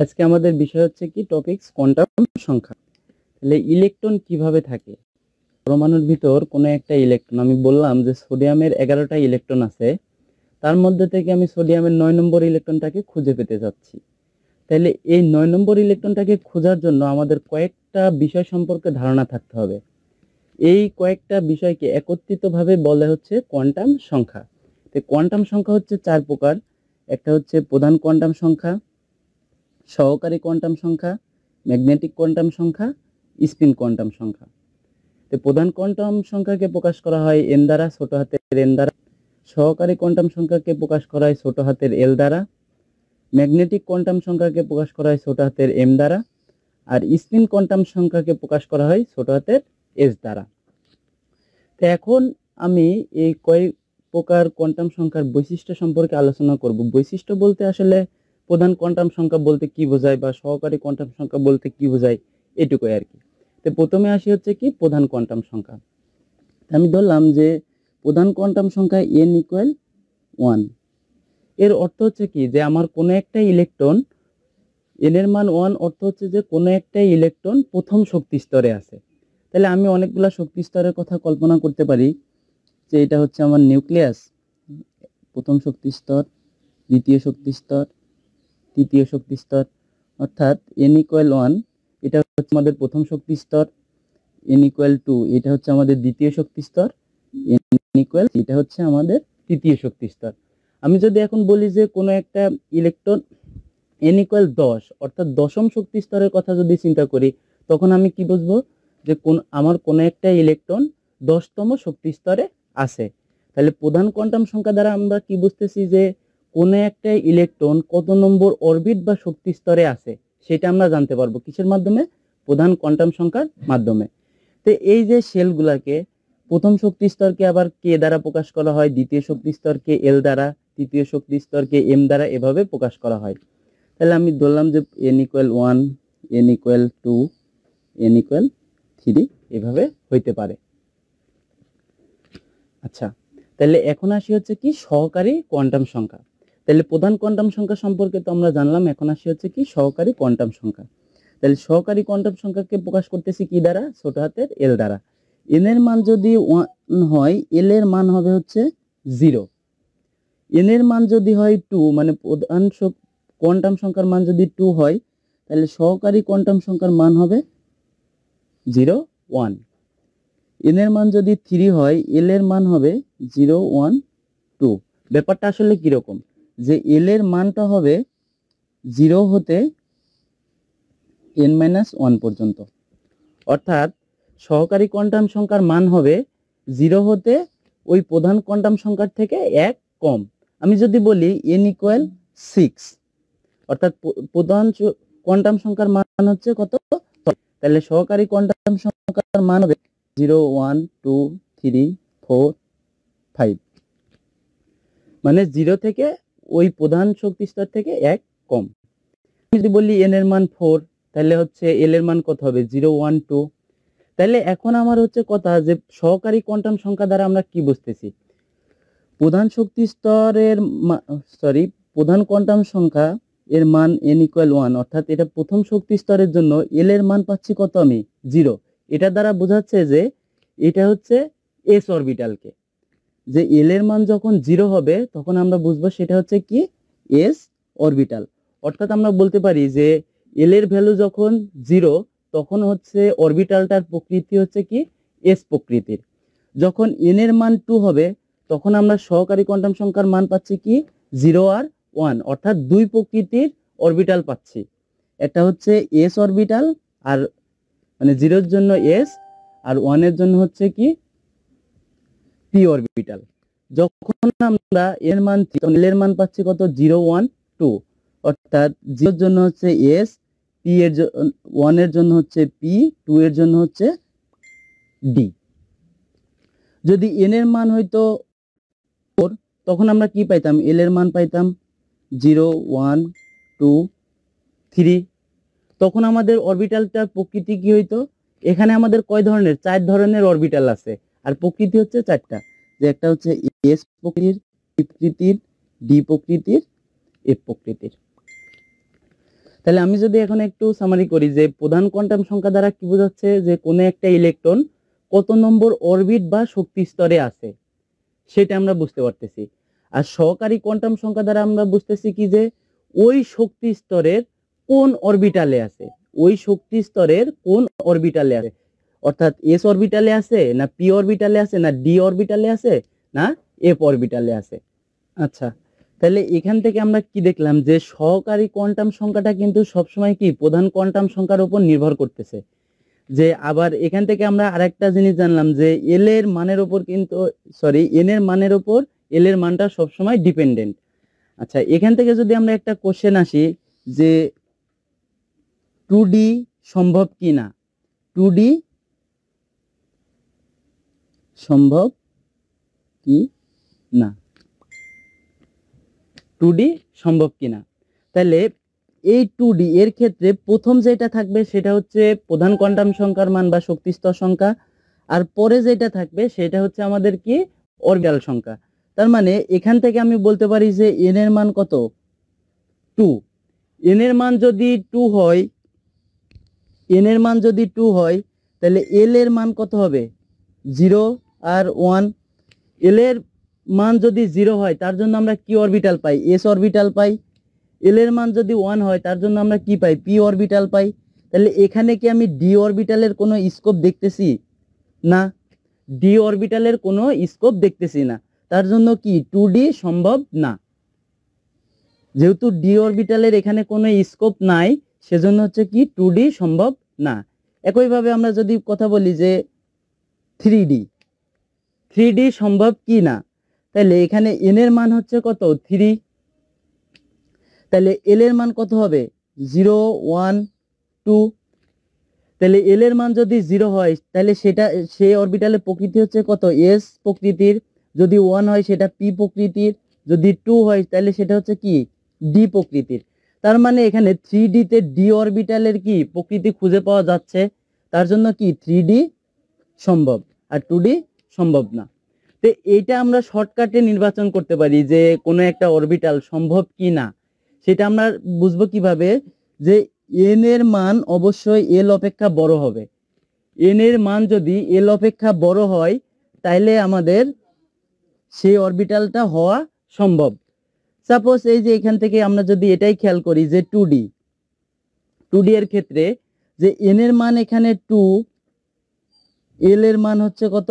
আজকে আমাদের বিষয় হচ্ছে কি টপিকস কোয়ান্টাম সংখ্যা। তাহলে ইলেকট্রন কিভাবে থাকে? পরমাণুর ভিতর কোনো একটা ইলেকট্রন, আমি বললাম যে সোডিয়ামের 11টা ইলেকট্রন আছে, তার মধ্যে থেকে আমি সোডিয়ামের 9 নম্বর ইলেকট্রনটাকে খুঁজে পেতে যাচ্ছি। তাহলে এই 9 নম্বর ইলেকট্রনটাকে খোঁজার জন্য আমাদের কয়েকটা বিষয় সম্পর্কে ধারণা থাকতে হবে। এই কয়েকটা বিষয়কে একত্রিতভাবে বলা হচ্ছে কোয়ান্টাম সংখ্যা। তো কোয়ান্টাম সংখ্যা হচ্ছে 4 প্রকার। একটা হচ্ছে প্রধান কোয়ান্টাম সংখ্যা, সহকারী কোয়ান্টাম সংখ্যা, ম্যাগনেটিক কোয়ান্টাম সংখ্যা, স্পিন কোয়ান্টাম সংখ্যা। তো প্রধান কোয়ান্টাম সংখ্যাকে প্রকাশ করা হয় এন দ্বারা, ছোট হাতের এন দ্বারা। সহকারী কোয়ান্টাম সংখ্যাকে প্রকাশ করা হয় ছোট হাতের এল দ্বারা। ম্যাগনেটিক কোয়ান্টাম সংখ্যাকে প্রকাশ করা হয় ছোট হাতের এম দ্বারা। আর স্পিন কোয়ান্টাম সংখ্যাকে প্রকাশ করা হয় ছোট হাতের এস দ্বারা। তো এখন আমি এই কয়েক প্রকার কোয়ান্টাম সংখ্যার বৈশিষ্ট্য সম্পর্কে আলোচনা করব। বৈশিষ্ট্য বলতে আসলে প্রধান কোয়ান্টাম সংখ্যা বলতে কি বোঝায় বা সহকারী কোয়ান্টাম সংখ্যা বলতে কি বোঝায়, এটুকুই আর কি। তো প্রথমে আসি হচ্ছে কি প্রধান কোয়ান্টাম সংখ্যা। আমি ধরলাম যে প্রধান কোয়ান্টাম সংখ্যা n ইকুয়াল 1। এর অর্থ হচ্ছে কি যে আমার কোনো একটা ইলেকট্রন, n এর মান 1 অর্থ হচ্ছে যে কোনো একটা ইলেকট্রন প্রথম শক্তি স্তরে আছে। তাহলে আমি অনেকগুলা শক্তি স্তরের কথা কল্পনা করতে পারি যে এটা হচ্ছে আমার নিউক্লিয়াস, প্রথম শক্তি স্তর, দ্বিতীয় শক্তি স্তর, তৃতীয় শক্তি স্তর। অর্থাৎ n ইকুয়াল 1 এটা হচ্ছে আমাদের প্রথম শক্তি স্তর, n ইকুয়াল 2 এটা হচ্ছে আমাদের দ্বিতীয় শক্তি স্তর, n ইকুয়াল এটা হচ্ছে আমাদের তৃতীয় শক্তি স্তর। আমি যদি এখন বলি যে কোনো একটা ইলেকট্রন n ইকুয়াল 10 অর্থাৎ দশম শক্তি স্তরের কথা যদি চিন্তা করি, তখন আমি কি বুঝবো যে আমার কোনো একটা ইলেকট্রন 10তম শক্তি স্তরে আছে। তাহলে প্রধান কোয়ান্টাম সংখ্যা দ্বারা আমরা কি বুঝতেছি যে কোনো একটা ইলেকট্রন কত নম্বর অরবিট বা শক্তি স্তরে আছে সেটা আমরা জানতে পারবো কিসের মাধ্যমে? প্রধান কোয়ান্টাম সংখ্যার মাধ্যমে। তো এই যে সেলগুলাকে, প্রথম শক্তি স্তরকে আবার কে দ্বারা প্রকাশ করা হয়, দ্বিতীয় শক্তি স্তরকে এল দ্বারা, তৃতীয় শক্তি স্তরকে এম দ্বারা, এভাবে প্রকাশ করা হয়। তাহলে আমি ধরলাম যে n equal 1, n equal 2, n equal 3 এভাবে হইতে পারে। আচ্ছা, তাহলে এখন আসি হচ্ছে কি সহকারী কোয়ান্টাম সংখ্যা। তাহলে প্রধান কোয়ান্টাম সংখ্যা সম্পর্কে তো আমরা জানলাম, এখন আসি হচ্ছে কি সহকারী কোয়ান্টাম সংখ্যা। তাহলে সহকারী কোয়ান্টাম সংখ্যাকে প্রকাশ করতেছি কি দ্বারা? ছোট হাতের এল দ্বারা। n এর মান যদি 1 হয়, l এর মান হবে হচ্ছে 0। n এর মান যদি হয় 2, মানে প্রধান কোয়ান্টাম সংখ্যার মান যদি 2 হয়, তাহলে সহকারী কোয়ান্টাম সংখ্যার মান হবে 0, 1। n এর মান যদি 3 হয়, l এর মান হবে 0, 1, 2। ব্যাপারটা আসলে কিরকম যে l এর মানটা হবে 0 হতে n-1 পর্যন্ত। অর্থাৎ সহকারী কোয়ান্টাম সংখ্যার মান হবে 0 হতে ওই প্রধান কোয়ান্টাম সংখ্যার থেকে 1 কম। আমি যদি বলি n ইকুয়াল 6, অর্থাৎ প্রধান কোয়ান্টাম সংখ্যার মান হচ্ছে কত? তাহলে সহকারী কোয়ান্টাম সংখ্যার মান হবে 0, 1, 2, 3, 4, 5। মানে 0 থেকে ওই প্রধান শক্তি স্তর থেকে 1 কম। যদি বলি n এর মান 4, তাহলে হচ্ছে l এর মান কত হবে? 0, 1, 2। তাহলে এখন আমার হচ্ছে কথা যে সহকারী কোয়ান্টাম সংখ্যা দ্বারা আমরা কি বুঝতেছি? প্রধান শক্তি স্তরের প্রধান কোয়ান্টাম সংখ্যা এর মান n ইকুয়াল 1, অর্থাৎ এটা প্রথম শক্তি স্তরের জন্য l এর মান পাচ্ছি কত? আমি 0। এটা দ্বারা বোঝাচ্ছে যে এটা হচ্ছে s অরবিটালকে, যে l এর মান যখন 0 হবে তখন আমরা বুঝবো সেটা হচ্ছে কি s অরবিটাল। অর্থাৎ আমরা বলতে পারি যে l এর ভ্যালু যখন 0 তখন হচ্ছে অরবিটালটার প্রকৃতি হচ্ছে কি s প্রকৃতির। যখন n এর মান 2 হবে তখন আমরা সহকারী কোয়ান্টাম সংখ্যার মান পাচ্ছি কি 0 আর 1, অর্থাৎ দুই প্রকৃতির অরবিটাল পাচ্ছি। একটা হচ্ছে s অরবিটাল, আর মানে 0 এর জন্য s আর 1 এর জন্য হচ্ছে কি p অরবিটাল। যখন আমরা এর মান l এর মান পাচ্ছি কত? 0, 1, 2। অর্থাৎ 0 এর জন্য হচ্ছে s, p এর 1 এর জন্য হচ্ছে p, 2 এর জন্য হচ্ছে d। যদি n এর মান হইতো 4, তখন আমরা কি পাইতাম? l এর মান পাইতাম 0, 1, 2, 3। তখন আমাদের অরবিটালটার প্রকৃতি কি হইতো? এখানে আমাদের কয় ধরনের? 4 ধরনের অরবিটাল আছে, আর প্রকৃতি হচ্ছে 4টা। যে একটা হচ্ছে s প্রকৃতির, p প্রকৃতির, d প্রকৃতির, f প্রকৃতির। তাহলে আমি যদি এখন একটু সামারি করি যে প্রধান কোয়ান্টাম সংখ্যা দ্বারা কি বোঝাচ্ছে যে কোনো একটা ইলেকট্রন কত নম্বর অরবিট বা শক্তি স্তরে আছে সেটা আমরা বুঝতে পারতেছি। আর সহকারী কোয়ান্টাম সংখ্যা দ্বারা আমরা বুঝতেছি কি যে ওই শক্তি স্তরের কোন অরবিটালে আছে, ওই শক্তি স্তরের কোন অরবিটালে আছে, অর্থাৎ এস অরবিটালে আছে না পি অরবিটালে আছে না ডি অরবিটালে আছে না এফ অরবিটালে আছে। আচ্ছা, তাহলে এখান থেকে আমরা কি দেখলাম যে সহকারী কোয়ান্টাম সংখ্যাটা কিন্তু সবসময় কি প্রধান কোয়ান্টাম সংখ্যার উপর নির্ভর করতেছে। যে আবার এখান থেকে আমরা আরেকটা জিনিস জানলাম যে এল এর মানের উপর কিন্তু এন এর মানের উপর এল এর মানটা সবসময় ডিপেন্ডেন্ট। আচ্ছা, এখান থেকে যদি আমরা একটা কোশ্চেন আসি যে 2D সম্ভব কি না, 2D সম্ভব কি না, 2D সম্ভব কিনা। তাহলে এই 2D এর ক্ষেত্রে প্রথম যেটা থাকবে সেটা হচ্ছে প্রধান কোয়ান্টাম সংখ্যার মান বা শক্তি স্তর সংখ্যা, আর পরে যেটা থাকবে সেটা হচ্ছে আমাদের কি অরবিটাল সংখ্যা। তার মানে এখান থেকে আমি বলতে পারি যে এন এর মান কত 2। এন এর মান যদি 2 হয়, এন এর মান যদি 2 হয় তাহলে এল এর মান কত হবে 0 আর 1। এল এর মান যদি 0 হয় তার জন্য আমরা কি অরবিটাল পাই, এস অরবিটাল পাই। এল এর মান যদি 1 হয় তার জন্য আমরা কি পাই, পি অরবিটাল পাই। তাহলে এখানে কি আমি ডি অরবিটালের কোনো স্কোপ দেখতেছি না, ডি অরবিটালের কোনো স্কোপ দেখতেছি না, তার জন্য কি 2D সম্ভব না। যেহেতু ডি অরবিটালের এখানে কোনো স্কোপ নাই সেজন্য হচ্ছে কি 2D সম্ভব না। একইভাবে আমরা যদি কথা বলি যে 3D, 3D সম্ভব কি না, তাহলে এখানে এন এর মান হচ্ছে কত 3, তাহলে এল এর মান কত হবে 0 1 2। তাহলে এল এর মান যদি 0 হয় তাহলে সেটা সেই অরবিটালের প্রকৃতি হচ্ছে কত এস প্রকৃতির, যদি 1 হয় সেটা পি প্রকৃতির, যদি 2 হয় তাহলে সেটা হচ্ছে কি ডি প্রকৃতির। তার মানে এখানে 3D তে ডি অরবিটালের কি প্রকৃতি খুঁজে পাওয়া যাচ্ছে, তার জন্য কি 3D সম্ভব আর 2D সম্ভব না। তো এইটা আমরা শর্টকাটে নির্বাচন করতে পারি যে কোনো একটা অরবিটাল সম্ভব কি না। সেটা আমরা বুঝবো কিভাবে, যে এন এর মান অবশ্যই এল অপেক্ষা বড় হবে। এন এর মান যদি এল অপেক্ষা বড় হয় তাহলে আমাদের সেই অরবিটালটা হওয়া সম্ভব। সাপোজ এই যে এখান থেকে আমরা যদি এটাই খেয়াল করি যে 2D এর ক্ষেত্রে যে এন এর মান এখানে 2, এল এর মান হচ্ছে কত,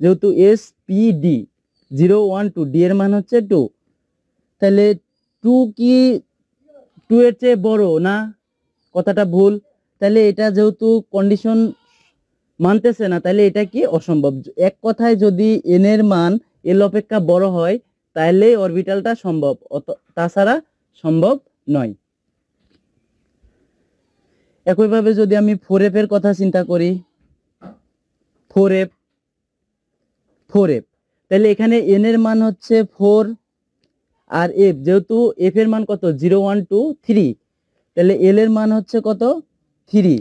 যেহেতু এস পি ডি 0 1 2, ডি এর মান হচ্ছে 2, তাহলে 2 কি 2 এর চেয়ে বড় না, কথাটা ভুল। তাহলে এটা যেহেতু কন্ডিশন মানতেছে না তাহলে এটা কি অসম্ভব। এক কথায় যদি এন এর মান এল অপেক্ষা বড় হয় তাহলে অরবিটালটা সম্ভব, তাছাড়া সম্ভব নয়। একইভাবে যদি আমি 4f এর কথা চিন্তা করি, 4f তাহলে এখানে এন এর মান হচ্ছে 4 আর এফ যেহেতু এফ এর মান কত 0 1 2 3, তাহলে এল এর মান হচ্ছে কত 3।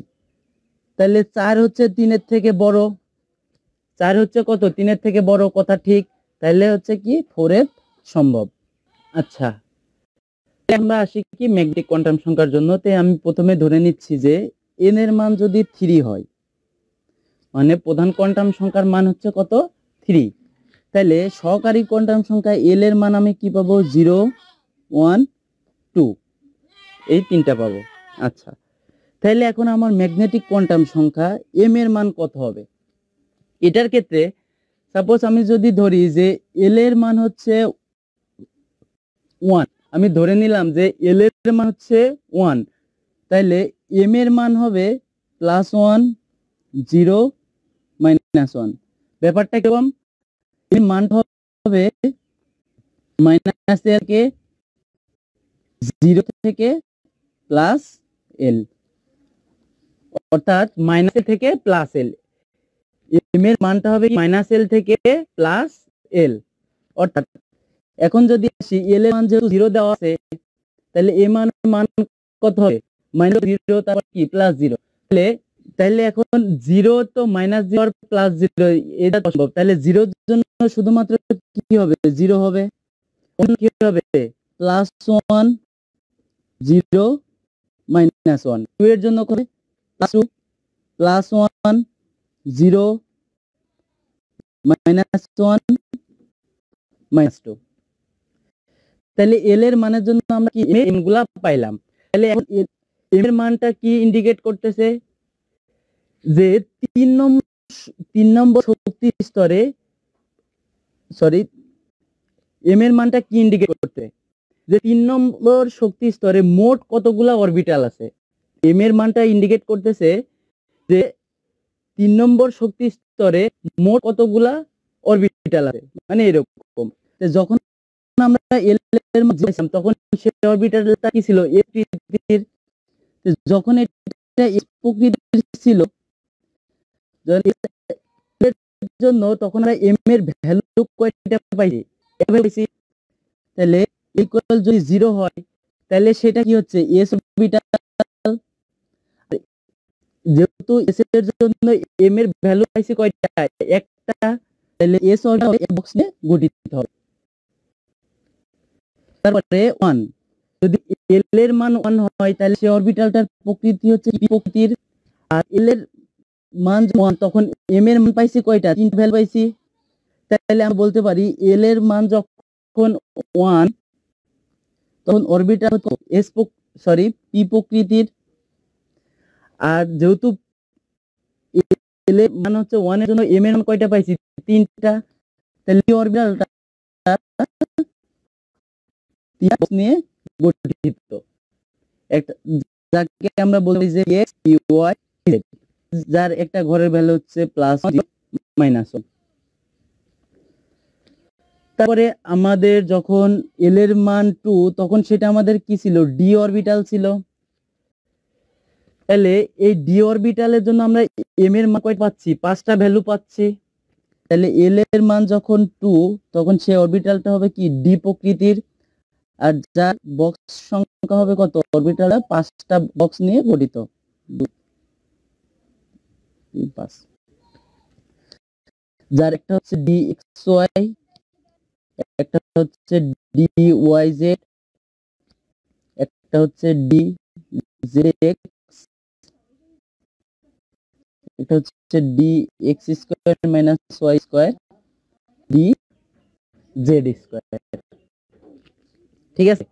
তাহলে 4 হচ্ছে 3 এর থেকে বড়, 4 হচ্ছে কত 3 এর থেকে বড়, কথা ঠিক। তাহলে হচ্ছে কি 4f সম্ভব। আচ্ছা, আমরা আসি কি ম্যাগনেটিক কোয়ান্টাম সংখ্যার জন্য। তে আমি প্রথমে ধরে নিচ্ছি যে এন এর মান যদি 3 হয় মানে প্রধান কোয়ান্টাম সংখ্যার মান হচ্ছে কত 3, তাহলে সহকারী কোয়ান্টাম সংখ্যা এল এর মান আমি কি পাবো 0 1 2, এই তিনটা পাবো। আচ্ছা, তাহলে এখন আমার ম্যাগনেটিক কোয়ান্টাম সংখ্যা এম এর মান কত হবে। এটার ক্ষেত্রে সাপোজ আমি যদি ধরি যে এল এর মান হচ্ছে 1, আমি ধরে নিলাম যে এল এর মান হচ্ছে 1, তাহলে এম এর মান হবে +1 0 -1। ব্যাপারটা কেমন, এর মানটা হবে -1 থেকে 0 থেকে প্লাস এল, অর্থাৎ মাইনাস থেকে প্লাস এল। এম এর মানটা হবে -l থেকে +l, অর্থাৎ এখন যদি আসি এল এর মান যেহেতু 0 দেওয়া আছে তাহলে এম এর মান কত হবে -0 তারপর কি +0। তাহলে এখন 0 তো -0 আর +0 এটা সম্ভব, তাহলে 0 এর জন্য শুধুমাত্র কি হবে 0 হবে, কি হবে +1 0 -1, 2 এর জন্য হবে +2 +1 0 -1 -2। তাহলে এল এর মানের জন্য আমরা কি এম গুলা পাইলাম। তাহলে এখন এম এর মানটা কি ইন্ডিকেট করতেছে যে 3 নম্বর শক্তি স্তরে, সরি, এম এর মানটা কি ইন্ডিকেট করতে যে 3 নম্বর শক্তি স্তরে মোট কতগুলা অরবিটাল আছে। এম এর মানটা ইন্ডিকেট করতেছে যে 3 নম্বর শক্তি স্তরে মোট কতগুলা অরবিটাল আছে, মানে এরকম। যখন আমরা এল এর মান দিয়েছিলাম তখন সেই অরবিটালটা কি ছিল, এস প্রকৃতির। যখন এটা এস প্রকৃতির ছিল জন্য তখন আমরা এম এর ভ্যালু কয়টা পাইছি, তাহলে ইকুয়াল যদি 0 হয় তাহলে সেটা কি হচ্ছে এস অরবিটাল। যেহেতু এস এর জন্য এম এর ভ্যালু পাইছি কয়টা, একটা, তাহলে এস অরবিটাল বক্স নিয়ে গঠিত হবে। তারপরে 1, যদি এল এর মান 1 হয় তাহলে সেই অরবিটালটার প্রকৃতি হচ্ছে পি প্রকৃতির। আর এল এর মান 1 তখন এম এর মান পাইছি কয়টা, 3টা ভ্যালু পাইছি। তাহলে আমরা বলতে পারি এল এর মান যখন 1 তখন অরবিটাল হচ্ছে এস পি প্রকৃতির। আর যেহেতু এল এর মান হচ্ছে 1 এর জন্য এম এর মান কয়টা পাইছি, 3টা। তাহলে এই অরবিটালটা 3 বক্স নিয়ে গঠিত, একটা যাকে আমরা বলি যে এক্স ওয়াই জেড, যার একটা ঘরের ভ্যালু হচ্ছে +1 -1। তারপরে আমাদের যখন এল এর মান 2 তখন সেটা আমাদের কি ছিল, ডি অরবিটাল ছিল। তাহলে এই ডি অরবিটালের জন্য আমরা এম এর মান কয়টা পাচ্ছি, 5টা ভ্যালু পাচ্ছি। তাহলে এল এর মান যখন 2 তখন সেই অরবিটালটা হবে কি ডি প্রকৃতির। আর যার বক্স সংখ্যা হবে কত, অরবিটালটা 5টা বক্স নিয়ে গঠিত, 5। যার একটা হচ্ছে ডি এক্স ওয়াই, একটা হচ্ছে ডি ওয়াই জেড, একটা হচ্ছে ডি জেড এক্স, একটা হচ্ছে d x square minus y square, d z square. ঠিক আছে।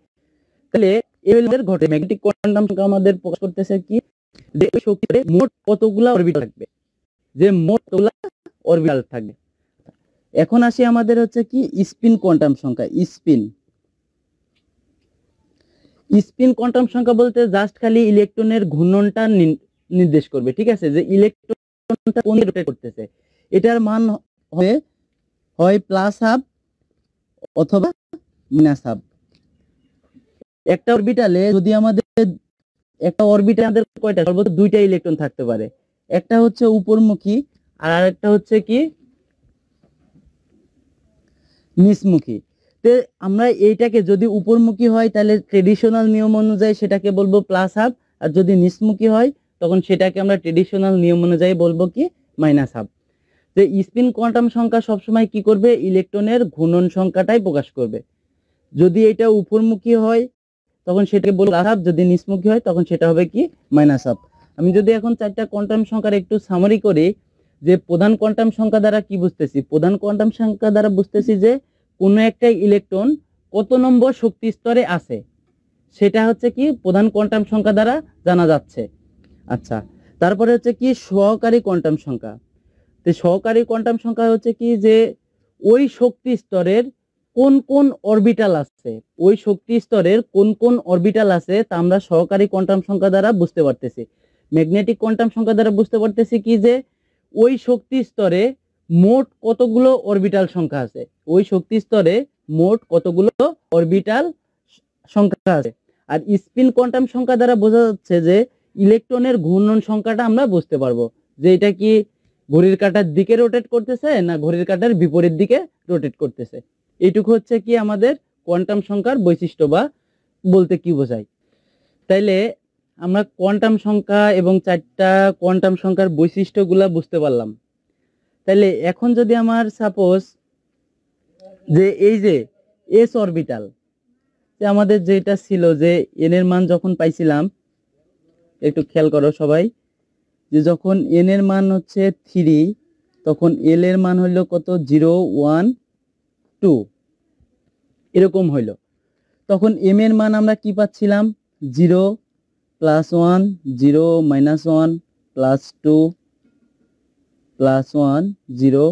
তাহলে এর ঘটে ম্যাগনেটিক কোয়ান্টাম সংখ্যা আমাদের প্রকাশ করতেছে কি, যে ওই শক্তিতে মোট কতগুলা অরবিটাল থাকবে, যে মোট কতগুলা অরবিটাল থাকবে। এখন আসি আমাদের হচ্ছে কি স্পিন কোয়ান্টাম সংখ্যা। স্পিন কোয়ান্টাম সংখ্যা বলতে জাস্ট খালি ইলেকট্রনের ঘূর্ণনটা নির্দেশ করবে। ঠিক আছে, যে ইলেকট্রনটা কোন দিকে রোটেট করতেছে, এটার মান হয় +12 অথবা -12। একটা অরবিটালে যদি আমাদের আমাদের কয়টা, সর্বোচ্চ 2টা ইলেকট্রন থাকতে পারে। একটা হচ্ছে উপরমুখী আর আরেকটা হচ্ছে কি নিচমুখী। তো আমরা এইটাকে যদি উপরমুখী হয় তাহলে ট্রেডিশনাল নিয়ম অনুযায়ী সেটাকে বলবো +12, আর যদি নিচমুখী হয় তখন সেটাকে আমরা ট্রেডিশনাল নিয়ম অনুযায়ী বলবো কি -12। যে স্পিন কোয়ান্টাম সংখ্যা সবসময় কি করবে, ইলেকট্রনের ঘূর্ণন সংখ্যাটাই প্রকাশ করবে। যদি এটা উপরমুখী হয় তখন সেটাকে বলবো +12, যদি নিচমুখী হয় তখন সেটা হবে কি -12। আমি যদি এখন 4টা কোয়ান্টাম সংখ্যার একটু সামারি করি, যে প্রধান কোয়ান্টাম সংখ্যা দ্বারা কি বুঝতেছি, প্রধান কোয়ান্টাম সংখ্যা দ্বারা বুঝতেছি যে কোনো একটা ইলেকট্রন কত নম্বর শক্তি স্তরে আছে, সেটা হচ্ছে কি প্রধান কোয়ান্টাম সংখ্যা দ্বারা জানা যাচ্ছে। আচ্ছা, তারপরে হচ্ছে কি সহকারী কোয়ান্টাম সংখ্যা। তো সহকারী কোয়ান্টাম সংখ্যা হচ্ছে কি যে ওই শক্তি স্তরের কোন কোন অরবিটাল আছে, ওই শক্তি স্তরের কোন কোন অরবিটাল আছে তা আমরা সহকারী কোয়ান্টাম সংখ্যা দ্বারা বুঝতে পারতেছি। ম্যাগনেটিক কোয়ান্টাম সংখ্যা দ্বারা বুঝতে পারতেছি কি যে ওই শক্তি স্তরে মোট কতগুলো অরবিটাল সংখ্যা আছে, ওই শক্তি স্তরে মোট কতগুলো অরবিটাল সংখ্যা আছে। আর স্পিন কোয়ান্টাম সংখ্যা দ্বারা বোঝা যাচ্ছে যে ইলেকট্রনের ঘূর্ণন সংখ্যাটা আমরা বুঝতে পারবো, যে এটা কি ঘড়ির কাঁটার দিকে রোটেট করতেছে না ঘড়ির কাঁটার বিপরীত দিকে রোটেট করতেছে। এইটুকু হচ্ছে কি আমাদের কোয়ান্টাম সংখ্যার বৈশিষ্ট্য বা বলতে কি বোঝায়। তাইলে আমরা কোয়ান্টাম সংখ্যা এবং 4টা কোয়ান্টাম সংখ্যার বৈশিষ্ট্যগুলা বুঝতে পারলাম। তাইলে এখন যদি আমার সাপোজ যে এই যে এস অরবিটাল, যে আমাদের যেটা ছিল যে এন এর মান যখন পাইছিলাম একটু খেয়াল করো সবাই, যে যখন n এর মান হচ্ছে 3 তখন l এর মান হইল কত 0 1 2 এরকম হইল। তখন m এর মান আমরা কি পাচ্ছিলাম 0 plus 1 0 minus 1 plus 2 plus 1 0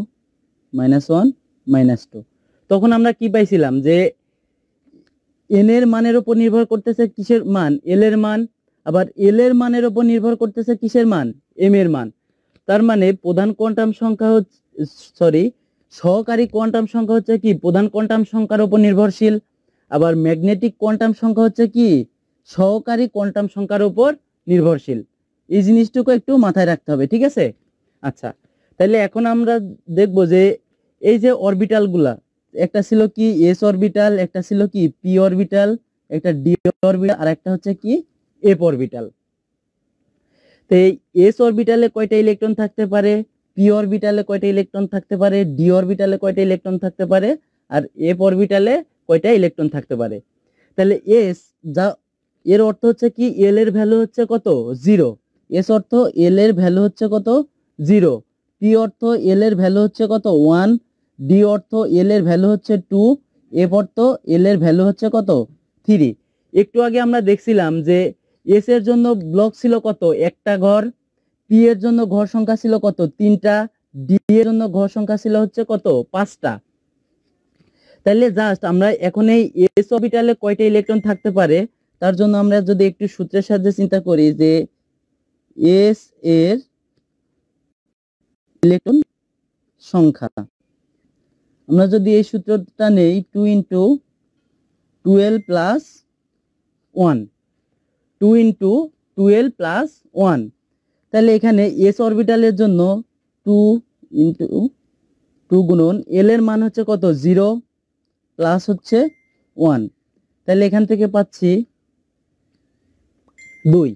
minus 1 minus 2। তখন আমরা কি পাইছিলাম যে n এর মানের উপর নির্ভর করতেছে কিসের মান l এর মান, আবার l এর মানের উপর নির্ভর করতেছে কিসের মান m এর মান। তার মানে প্রধান কোয়ান্টাম সংখ্যা হচ্ছে সহকারী কোয়ান্টাম সংখ্যা হচ্ছে কি প্রধান কোয়ান্টাম সংখ্যার উপর নির্ভরশীল, আবার ম্যাগনেটিক কোয়ান্টাম সংখ্যা হচ্ছে কি সহকারী কোয়ান্টাম সংখ্যার উপর নির্ভরশীল। এই জিনিসটুকু একটু মাথায় রাখতে হবে, ঠিক আছে। আচ্ছা, তাহলে এখন আমরা দেখব যে এই যে অরবিটালগুলা, একটা ছিল কি এস অরবিটাল, একটা ছিল কি পি অরবিটাল, একটা ডি অরবিটাল, আর একটা হচ্ছে কি এফ অরবিটাল। তো এই এস অরবিটালে কয়টা ইলেকট্রন থাকতে পারে, পি অরবিটালে কয়টা ইলেকট্রন থাকতে পারে, ডি অরবিটালে কয়টা ইলেকট্রন থাকতে পারে, আর এফ অরবিটালে কয়টা ইলেকট্রন থাকতে পারে। তাহলে এস যা এর অর্থ হচ্ছে কি এল এর ভ্যালু হচ্ছে কত 0, এস অর্থ এল এর ভ্যালু হচ্ছে কত 0, পি অর্থ এল এর ভ্যালু হচ্ছে কত 1, ডি অর্থ এল এর ভ্যালু হচ্ছে 2, এফ অর্থ এল এর ভ্যালু হচ্ছে কত 3। একটু আগে আমরা দেখছিলাম যে এস এর জন্য ব্লক ছিল কত একটা ঘর, পি এর জন্য ঘর সংখ্যা ছিল কত 3টা, ডি এর জন্য ঘর সংখ্যা ছিল হচ্ছে কত 5টা। তাহলে জাস্ট আমরা এখন এই এস অরবিটালে কয়টা ইলেকট্রন থাকতে পারে তার জন্য আমরা যদি একটু সূত্রের সাহায্যে চিন্তা করি যে এস এর ইলেকট্রন সংখ্যা, আমরা যদি এই সূত্রটা নেই 2 × 12 প্লাস 1, 2 × 12 প্লাস 1, তাহলে এখানে এস অরবিটালের জন্য 2 × 2 গুণন এল এর মান হচ্ছে কত 0 প্লাস হচ্ছে 1, তাহলে এখান থেকে পাচ্ছি 2।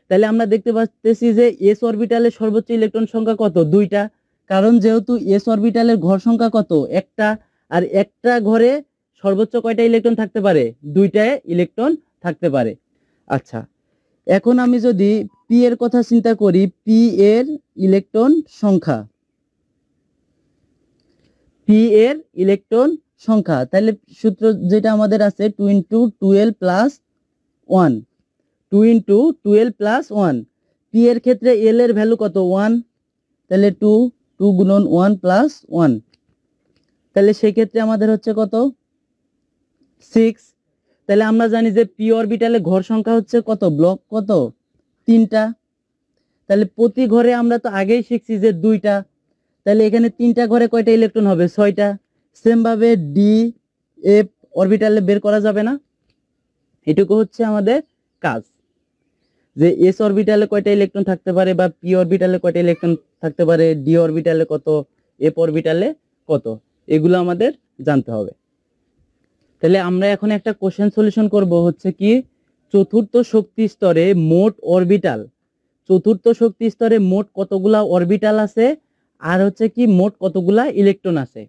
তাহলে আমরা দেখতে পাচ্ছি যে এস অরবিটালের সর্বোচ্চ ইলেকট্রন সংখ্যা কত 2টা, কারণ যেহেতু এস অরবিটালের ঘর সংখ্যা কত একটা, আর একটা ঘরে সর্বোচ্চ কয়টা ইলেকট্রন থাকতে পারে 2টা ইলেকট্রন থাকতে পারে। আচ্ছা, এখন আমি যদি পি এর কথা চিন্তা করি, পি এর ইলেকট্রন সংখ্যা, পি এর ইলেকট্রন সংখ্যা, তাহলে সূত্র যেটা আমাদের আছে 2 × 12 প্লাস 1, 2 × 12 প্লাস 1, পি এর ক্ষেত্রে এল এর ভ্যালু কত 1, তাহলে 2 গুণন 1 প্লাস 1, তাহলে সেই ক্ষেত্রে আমাদের হচ্ছে কত 6। তাহলে আমরা জানি যে পি অরবিটালে ঘর সংখ্যা হচ্ছে কত ব্লক কত 3টা, তাহলে প্রতি ঘরে আমরা তো আগেই শিখছি যে 2টা, তাহলে এখানে 3টা ঘরে কয়টা ইলেকট্রন হবে 6টা। সেম ভাবে ডি এফ অরবিটালে বের করা যাবে না, এটুকু হচ্ছে আমাদের কাজ, যে এস অরবিটালে কয়টা ইলেকট্রন থাকতে পারে বা পি অরবিটালে কয়টা ইলেকট্রন থাকতে পারে, ডি অরবিটালে কত, এফ অরবিটালে কত, এগুলো আমাদের জানতে হবে। তাহলে আমরা এখন একটা কোশ্চেন সলিউশন করব, হচ্ছে কি চতুর্থ শক্তি স্তরে মোট অরবিটাল, চতুর্থ শক্তি স্তরে মোট কতগুলা অরবিটাল আছে আর হচ্ছে কি মোট কতগুলা ইলেকট্রন আছে,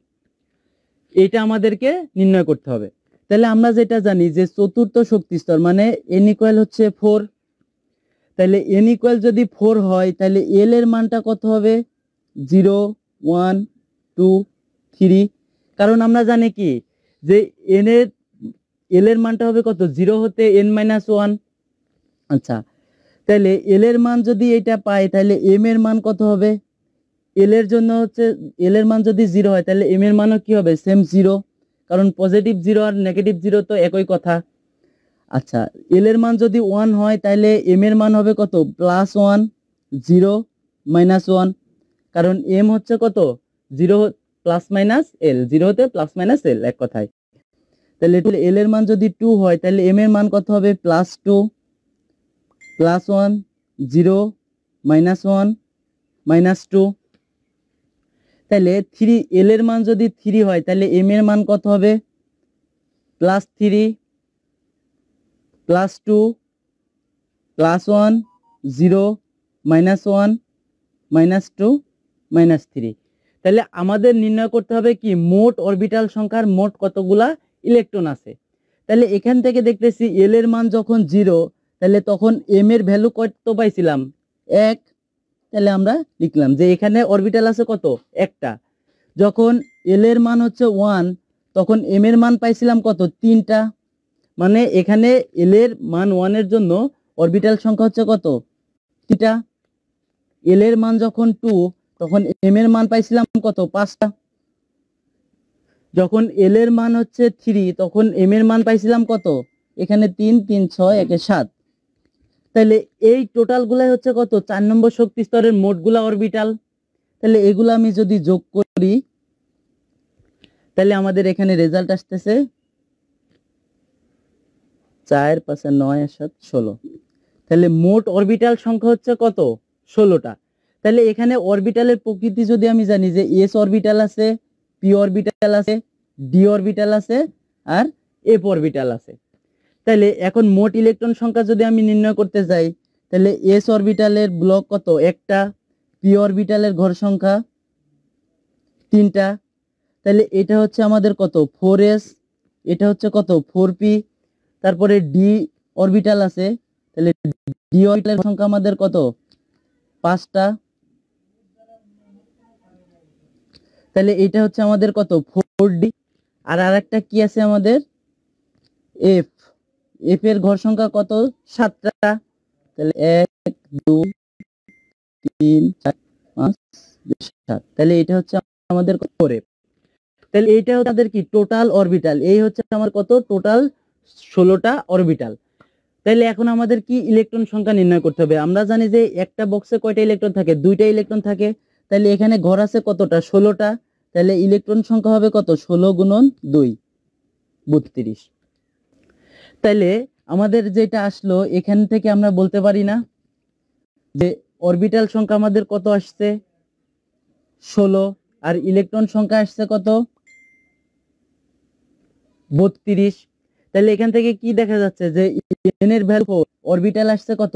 এটা আমাদেরকে নির্ণয় করতে হবে। তাহলে আমরা যেটা জানি যে চতুর্থ শক্তি স্তর মানে n ইকুয়াল হচ্ছে 4, তাহলে n ইকুয়াল যদি 4 হয় তাহলে l এর মানটা কত হবে 0 1 2 3, কারণ আমরা জানি কি যে n এর l এর মানটা হবে কত 0 হতে n-1। আচ্ছা, তাহলে l এর মান যদি এটা পাই তাহলে m এর মান কত হবে, l এর জন্য হচ্ছে l এর মান যদি 0 হয় তাহলে m এর মানও কি হবে সেম 0, কারণ পজিটিভ 0 আর নেগেটিভ 0 তো একই কথা। আচ্ছা, l এর মান যদি 1 হয় তাহলে m এর মান হবে কত +1 0 -1, কারণ m হচ্ছে কত 0 প্লাস মাইনাস l, 0 হতে প্লাস মাইনাস l এক কথায়। তাহলে l এর মান যদি 2 হয় তাহলে m এর মান কত হবে +2 +1 0 -1 -2, তাহলে 3 l এর মান যদি 3 হয় তাহলে m এর মান কত হবে +3 +2 +1 0 -1 -2 -3। তাহলে আমাদের নির্ণয় করতে হবে কি মোট অরবিটাল সংখ্যার মোট কতগুলা ইলেকট্রন আছে। তাহলে এখান থেকে দেখতেছি l এর মান যখন 0 তাহলে তখন এম এর ভ্যালু কত পাইছিলাম? 1। তাহলে আমরা লিখলাম যে এখানে অরবিটাল আছে কত? একটা। যখন এল এর মান হচ্ছে 1, তখন এম এর মান পাইছিলাম কত? 3টা। মানে এখানে এল এর মান 1 এর জন্য অরবিটাল সংখ্যা হচ্ছে কত? 3টা। এল এর মান যখন 2, তখন এম এর মান পাইছিলাম কত? 5টা। যখন এল এর মান হচ্ছে 3, তখন এম এর মান পাইছিলাম কত? এখানে 3, 3, 6, 1, 7। তাহলে এই টোটাল গুলাই হচ্ছে কত? 4 নম্বর শক্তি স্তরের মোটগুলা অরবিটাল। তাহলে এগুলো আমি যদি যোগ করি, তাহলে আমাদের এখানে রেজাল্ট আসতেছে 4, 5, 9, 7, 16। তাহলে মোট অরবিটাল সংখ্যা হচ্ছে কত? 16টা। তাহলে এখানে অরবিটালের প্রকৃতি যদি আমি জানি যে এস অরবিটাল আছে, পি অরবিটাল আছে, ডি অরবিটাল আছে, আর এফ অরবিটাল আছে। তাহলে এখন মোট ইলেকট্রন সংখ্যা যদি আমি নির্ণয় করতে যাই, তাহলে এস অরবিটালের ব্লক কত? একটা। পি অরবিটালের ঘর সংখ্যা 3টা। তাহলে এটা হচ্ছে আমাদের কত? 4s। এটা হচ্ছে কত? 4p। তারপরে ডি অরবিটাল আছে, তাহলে ডি অরবিটালের সংখ্যা আমাদের কত? 5টা। তাহলে এটা হচ্ছে আমাদের কত? 4d। আর আরেকটা কি আছে আমাদের? এফ। এফ এর ঘর সংখ্যা কত? 7টা। তাহলে 1, 2, 3, 4, 5, 7। তাহলে এটা হচ্ছে আমাদের 4f। তাহলে এইটা হচ্ছে আমাদের কি? Total orbital. এই হচ্ছে আমার কত? টোটাল 16টা অরবিটাল। তাহলে এখন আমাদের কি ইলেকট্রন সংখ্যা নির্ণয় করতে হবে? আমরা জানি যে একটা বক্সে কয়টা ইলেকট্রন থাকে? 2টা ইলেকট্রন থাকে। তাহলে এখানে ঘর আছে কতটা? 16টা। তাহলে ইলেকট্রন সংখ্যা হবে কত? 16 গুণন 2, 32। তাহলে আমাদের যেটা আসলো, এখান থেকে আমরা বলতে পারি না যে অরবিটাল সংখ্যা আমাদের কত আসছে? 16। আর ইলেকট্রন সংখ্যা আসছে কত? 32। তাহলে এখান থেকে কি দেখা যাচ্ছে যে এন এর ভ্যালু, অরবিটাল আসছে কত?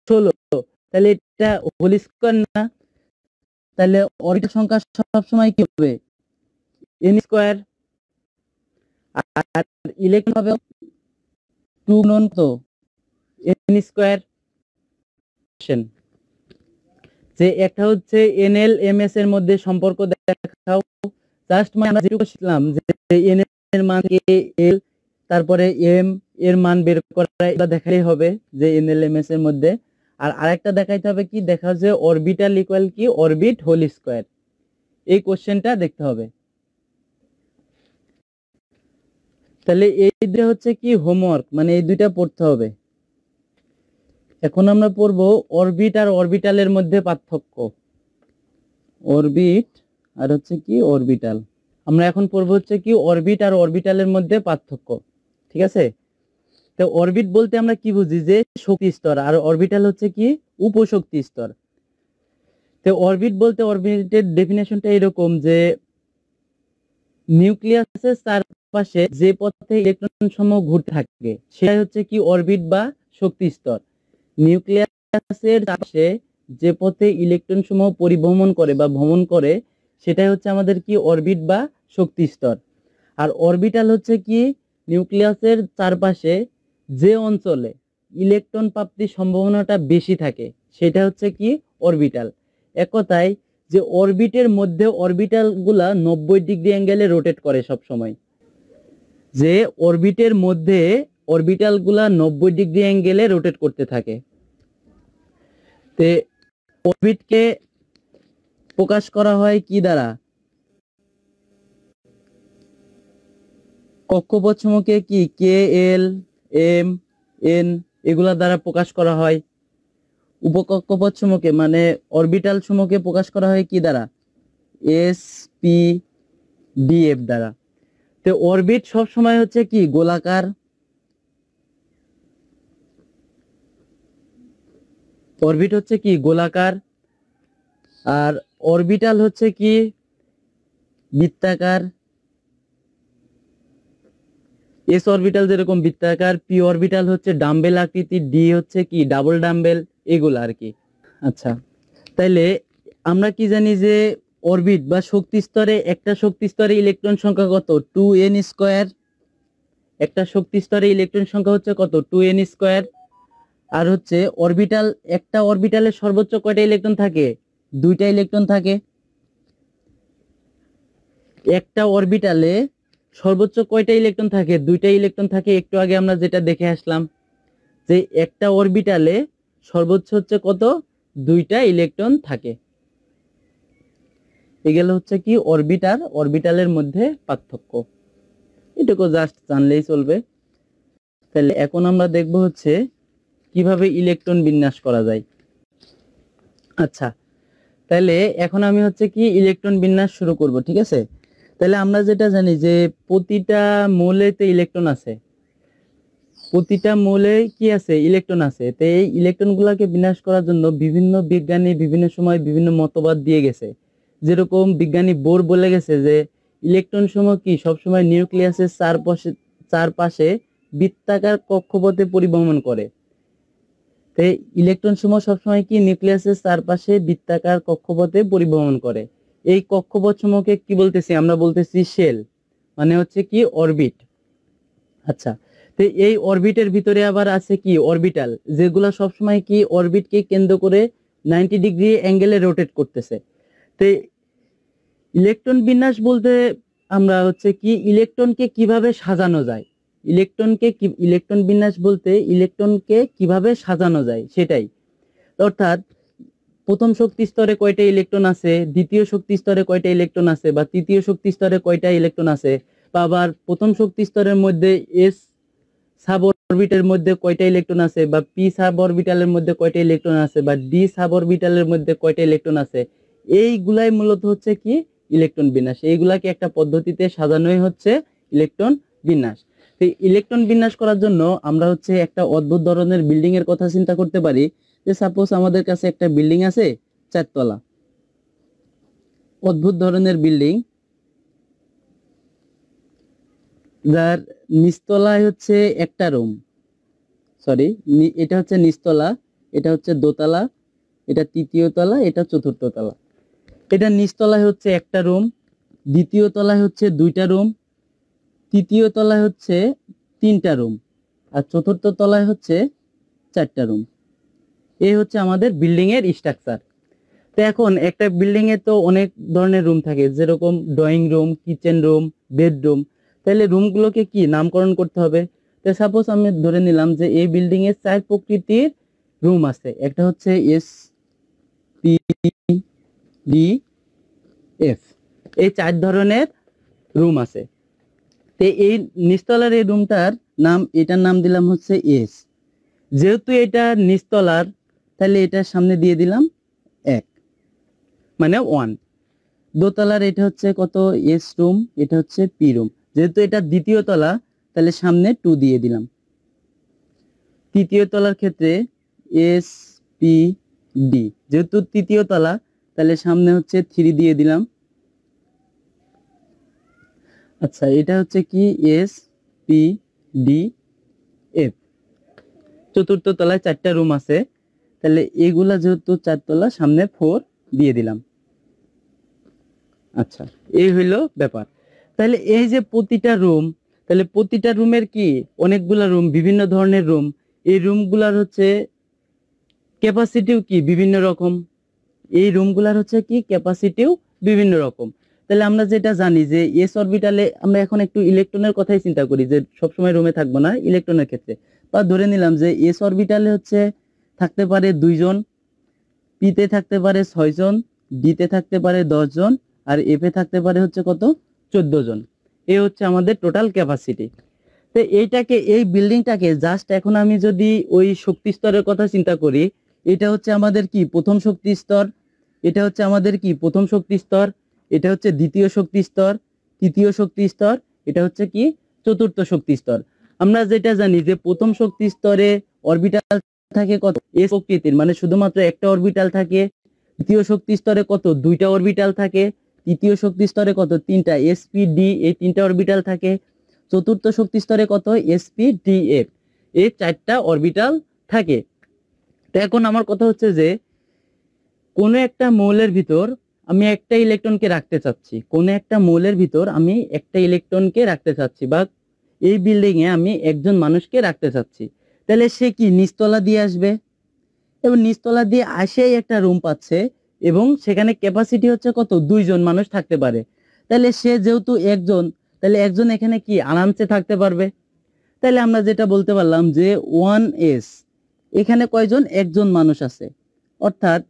16। তাহলে এটা হোল স্কয়ার না? তাহলে অরবিটাল সংখ্যা সব সময় কি হবে? N square. আর ইলেকট্রন হবে 2 গুণন তো এন স্কয়ার। যে একটা হচ্ছে এনএল এমএস এর মধ্যে সম্পর্ক দেখাও। জাস্ট মানে আমরা যেটুকু শিখলাম যে এন এর মান কে এল, তারপরে এম এর মান বের করা, এটা দেখাই হবে যে এনএল এমএস এর মধ্যে। আর আরেকটা দেখাইতে হবে কি? দেখা যে অরবিটাল ইকুয়াল কি? Orbit whole square. এই কোশ্চেনটা দেখতে হবে। তাহলে এই দুটো হচ্ছে কি হোমওয়ার্ক, মানে এই দুইটা পড়তে হবে। এখন আমরা পড়বো অরবিট আর অরবিটালের মধ্যে পার্থক্য। অরবিট আর হচ্ছে কি অরবিটাল। আমরা এখন পড়বো হচ্ছে কি অরবিট আর অরবিটালের মধ্যে পার্থক্য। ঠিক আছে? তো অরবিট বলতে আমরা কি বুঝি? যে শক্তি স্তর। আর অরবিটাল হচ্ছে কি? উপশক্তি স্তর। তো অরবিট বলতে, অরবিটের ডেফিনেশনটা এরকম যে নিউক্লিয়াসের চারপাশে যে পথে ইলেকট্রন সমূহ ঘুরতে থাকে সেটাই হচ্ছে কি অরবিট বা শক্তি স্তর। নিউক্লিয়াসের চারপাশে যে পথে ইলেকট্রন সমূহ পরিভ্রমণ করে বা ভ্রমণ করে সেটাই হচ্ছে আমাদের কি অরবিট বা শক্তি স্তর। আর অরবিটাল হচ্ছে কি? নিউক্লিয়াসের চারপাশে যে অঞ্চলে ইলেকট্রন প্রাপ্তির সম্ভাবনাটা বেশি থাকে সেটা হচ্ছে কি অরবিটাল। এক কথায় যে অরবিটের মধ্যে অরবিটাল গুলা 90 ডিগ্রি অ্যাঙ্গেলে রোটেট করে সব সময়। যে অরবিটের মধ্যে অরবিটাল গুলা 90 ডিগ্রি অ্যাঙ্গেলে রোটেট করতে থাকে। তে অরবিটকে প্রকাশ করা হয় কি দ্বারা? কক্ষপথসমূহকে কি কে, এল, এম, এন এগুলা দ্বারা প্রকাশ করা হয়। উপকক্ষপথসমূহকে মানে অরবিটাল সমূহকে প্রকাশ করা হয় কি দ্বারা? এস, পি, ডি, এফ দ্বারা। তো অরবিট সব সময় হচ্ছে কি গোলাকার। অরবিট হচ্ছে কি গোলাকার। আর অরবিটাল হচ্ছে কি বৃত্তাকার। এস অরবিটাল যেরকম বৃত্তাকার, পি অরবিটাল হচ্ছে ডাম্বেল আকৃতির, ডি হচ্ছে কি ডাবল ডাম্বেল, এগুলো আর কি। আচ্ছা, তাইলে আমরা কি জানি যে অরবিট বা শক্তি স্তরে, একটা শক্তি স্তরে ইলেকট্রন সংখ্যা কত? 2n²। একটা শক্তি স্তরে ইলেকট্রন সংখ্যা হচ্ছে কত? 2n²। আর হচ্ছে অরবিটাল, একটা অরবিটালে সর্বোচ্চ কয়টা ইলেকট্রন থাকে? দুইটা ইলেকট্রন থাকে। একটা অরবিটালে সর্বোচ্চ কয়টা ইলেকট্রন থাকে? দুইটা ইলেকট্রন থাকে। একটু আগে আমরা যেটা দেখে আসলাম যে একটা অরবিটালে সর্বোচ্চ হচ্ছে কত? দুইটা ইলেকট্রন থাকে। এগুলো হচ্ছে কি অরবিটালের মধ্যে পার্থক্য। এটুকু জাস্ট জানলেই চলবে। তাহলে এখন আমরা দেখব হচ্ছে কিভাবে ইলেকট্রন বিন্যাস করা যায়। আচ্ছা, তাহলে এখন আমি হচ্ছে কি ইলেকট্রন বিন্যাস শুরু করব, ঠিক আছে? তাহলে আমরা যেটা জানি যে প্রতিটা মৌলেতে ইলেকট্রন আছে, প্রতিটা মৌলে কি আছে? ইলেকট্রন আছে। তো এই ইলেকট্রনগুলোকে বিন্যাস করার জন্য বিভিন্ন বিজ্ঞানী বিভিন্ন সময় বিভিন্ন মতবাদ দিয়ে গেছে। যেরকম বিজ্ঞানী বোর বলে গেছে যে ইলেকট্রন সমূহ কি সবসময় নিউক্লিয়াসের চারপাশে বৃত্তাকার কক্ষপথে পরিভ্রমণ করে। তো ইলেকট্রন সমূহ সবসময় কি নিউক্লিয়াসের চারপাশে বৃত্তাকার কক্ষপথে পরিভ্রমণ করে। এই কক্ষপথ সমূহকে কি বলতেছি? আমরা বলতেছি শেল, মানে হচ্ছে কি অরবিট। আচ্ছা, তো এই অরবিটের ভিতরে আবার আছে কি অরবিটাল, যেগুলা সবসময় কি অরবিটকে কেন্দ্র করে 90 ডিগ্রি অ্যাঙ্গেলে রোটেট করতেছে। তো ইলেকট্রন বিন্যাস বলতে আমরা হচ্ছে কি ইলেকট্রনকে কিভাবে সাজানো যায়, ইলেকট্রন বিন্যাস বলতে ইলেকট্রনকে কিভাবে সাজানো যায় সেটাই। অর্থাৎ প্রথম শক্তি স্তরে কয়টা ইলেকট্রন আছে, দ্বিতীয় শক্তি স্তরে কয়টা ইলেকট্রন আছে, বা তৃতীয় শক্তি স্তরে কয়টা ইলেকট্রন আছে, বা আবার প্রথম শক্তি স্তরের মধ্যে এস সাব অরবিটালের মধ্যে কয়টা ইলেকট্রন আছে, বা পি সাব অরবিটালের মধ্যে কয়টা ইলেকট্রন আছে, বা ডি সাব অরবিটালের মধ্যে কয়টা ইলেকট্রন আছে। এইগুলাই মূলত হচ্ছে কি ইলেকট্রন বিন্যাস। এইগুলাকে একটা পদ্ধতিতে সাজানোই হচ্ছে ইলেকট্রন বিন্যাস। তো ইলেকট্রন বিন্যাস করার জন্য আমরা হচ্ছে একটা অদ্ভুত ধরনের বিল্ডিং এর কথা চিন্তা করতে পারি। যে সাপোজ আমাদের কাছে একটা বিল্ডিং আছে 4 তলা, অদ্ভুত ধরনের বিল্ডিং, যার নিচতলায় হচ্ছে একটা রুম, সরি এটা হচ্ছে নিচতলা, এটা হচ্ছে দোতলা, এটা তৃতীয় তলা, এটা চতুর্থ তলা। এটা নিচতলায় হচ্ছে একটা রুম, দ্বিতীয় তলায় হচ্ছে দুইটা রুম, তৃতীয় তলায় হচ্ছে তিনটা রুম, আর চতুর্থ তলায় হচ্ছে 4টা রুম। এই হচ্ছে আমাদের বিল্ডিং এর স্ট্রাকচার। তো এখন একটা বিল্ডিং এ তো অনেক ধরনের রুম থাকে, যেরকম drawing room, kitchen room, bedroom. তাহলে রুমগুলোকে কি নামকরণ করতে হবে। তো সাপোজ আমি ধরে নিলাম যে এই বিল্ডিং এর 4 প্রকৃতির রুম আছে। একটা হচ্ছে এস, পি, ডি, এফ, এই 4 ধরনের রুম আছে। তো এই নিচতলার এই রুমটার নাম, এটার নাম দিলাম হচ্ছে এস। যেহেতু এটা নিচতলার, তাহলে এটার সামনে দিয়ে দিলাম 1, মানে 1। দোতলার এটা হচ্ছে কত? এস রুম, এটা হচ্ছে পি রুম। যেহেতু এটা দ্বিতীয় তলা, তাহলে সামনে 2 দিয়ে দিলাম। তৃতীয় তলার ক্ষেত্রে এস, পি, ডি, যেহেতু তৃতীয় তলা, তাহলে সামনে হচ্ছে 3 দিয়ে দিলাম। আচ্ছা, এটা হচ্ছে কি এস, পি, ডি, এফ। চতুর্থ তলায় 4টা রুম আছে, তাহলে এগুলা যেহেতু 4 তলা, সামনে 4 দিয়ে দিলাম। আচ্ছা, এই হইলো ব্যাপার। তাহলে এই যে প্রতিটা রুম, তাহলে প্রতিটা রুমের কি অনেকগুলা রুম, বিভিন্ন ধরনের রুম। এই রুমগুলার হচ্ছে ক্যাপাসিটিও কি বিভিন্ন রকম। এই রুমগুলার হচ্ছে কি ক্যাপাসিটিও বিভিন্ন রকম। তাহলে আমরা যেটা জানি যে এস অরবিটালে, আমরা এখন একটু ইলেকট্রনের কথাই চিন্তা করি যে সবসময় রুমে থাকবো না ইলেকট্রনের ক্ষেত্রে। বা ধরে নিলাম যে এস অরবিটালে হচ্ছে থাকতে পারে 2 জন, পিতে থাকতে পারে 6 জন, ডিতে থাকতে পারে 10 জন, আর এফে থাকতে পারে হচ্ছে কত? 14 জন। এই হচ্ছে আমাদের টোটাল ক্যাপাসিটি। তো এইটাকে, এই বিল্ডিংটাকে জাস্ট এখন আমি যদি ওই শক্তি স্তরের কথা চিন্তা করি, এটা হচ্ছে আমাদের কি প্রথম শক্তি স্তর, এটা হচ্ছে আমাদের কি প্রথম শক্তি স্তর, এটা হচ্ছে দ্বিতীয় শক্তি স্তর, তৃতীয় শক্তি স্তর, এটা হচ্ছে কি চতুর্থ শক্তি স্তর। আমরা যেটা জানি যে প্রথম শক্তি স্তরে অরবিটাল থাকে কত? এস প্রকৃতির, মানে শুধুমাত্র একটা অরবিটাল থাকে। দ্বিতীয় শক্তি স্তরে কত? 2টা অরবিটাল থাকে। তৃতীয় শক্তি স্তরে কত? 3টা, এস, পি, ডি, এই 3টা অরবিটাল থাকে। চতুর্থ শক্তি স্তরে কত? এস, পি, ডি, এফ, এই 4টা অরবিটাল থাকে। তো এখন আমার কথা হচ্ছে যে কোন একটা মৌলের ভিতর আমি একটা ইলেকট্রনকে রাখতে চাচ্ছি, কোন একটা মৌলের ভিতর আমি একটা ইলেকট্রনকে রাখতে চাচ্ছি, বা এই বিল্ডিং এ আমি একজন মানুষকে রাখতে চাচ্ছি। তাহলে সে কি নিচতলা দিয়ে আসবে, এবং নিচতলা দিয়ে আসেই একটা রুম পাচ্ছে, এবং সেখানে ক্যাপাসিটি হচ্ছে কত, 2 জন মানুষ থাকতে পারে। তাহলে সে যেহেতু একজন, তাহলে একজন এখানে কি আরামসে থাকতে পারবে। তাহলে আমরা যেটা বলতে পারলাম যে 1s, এখানে কয়জন, একজন মানুষ আছে, অর্থাৎ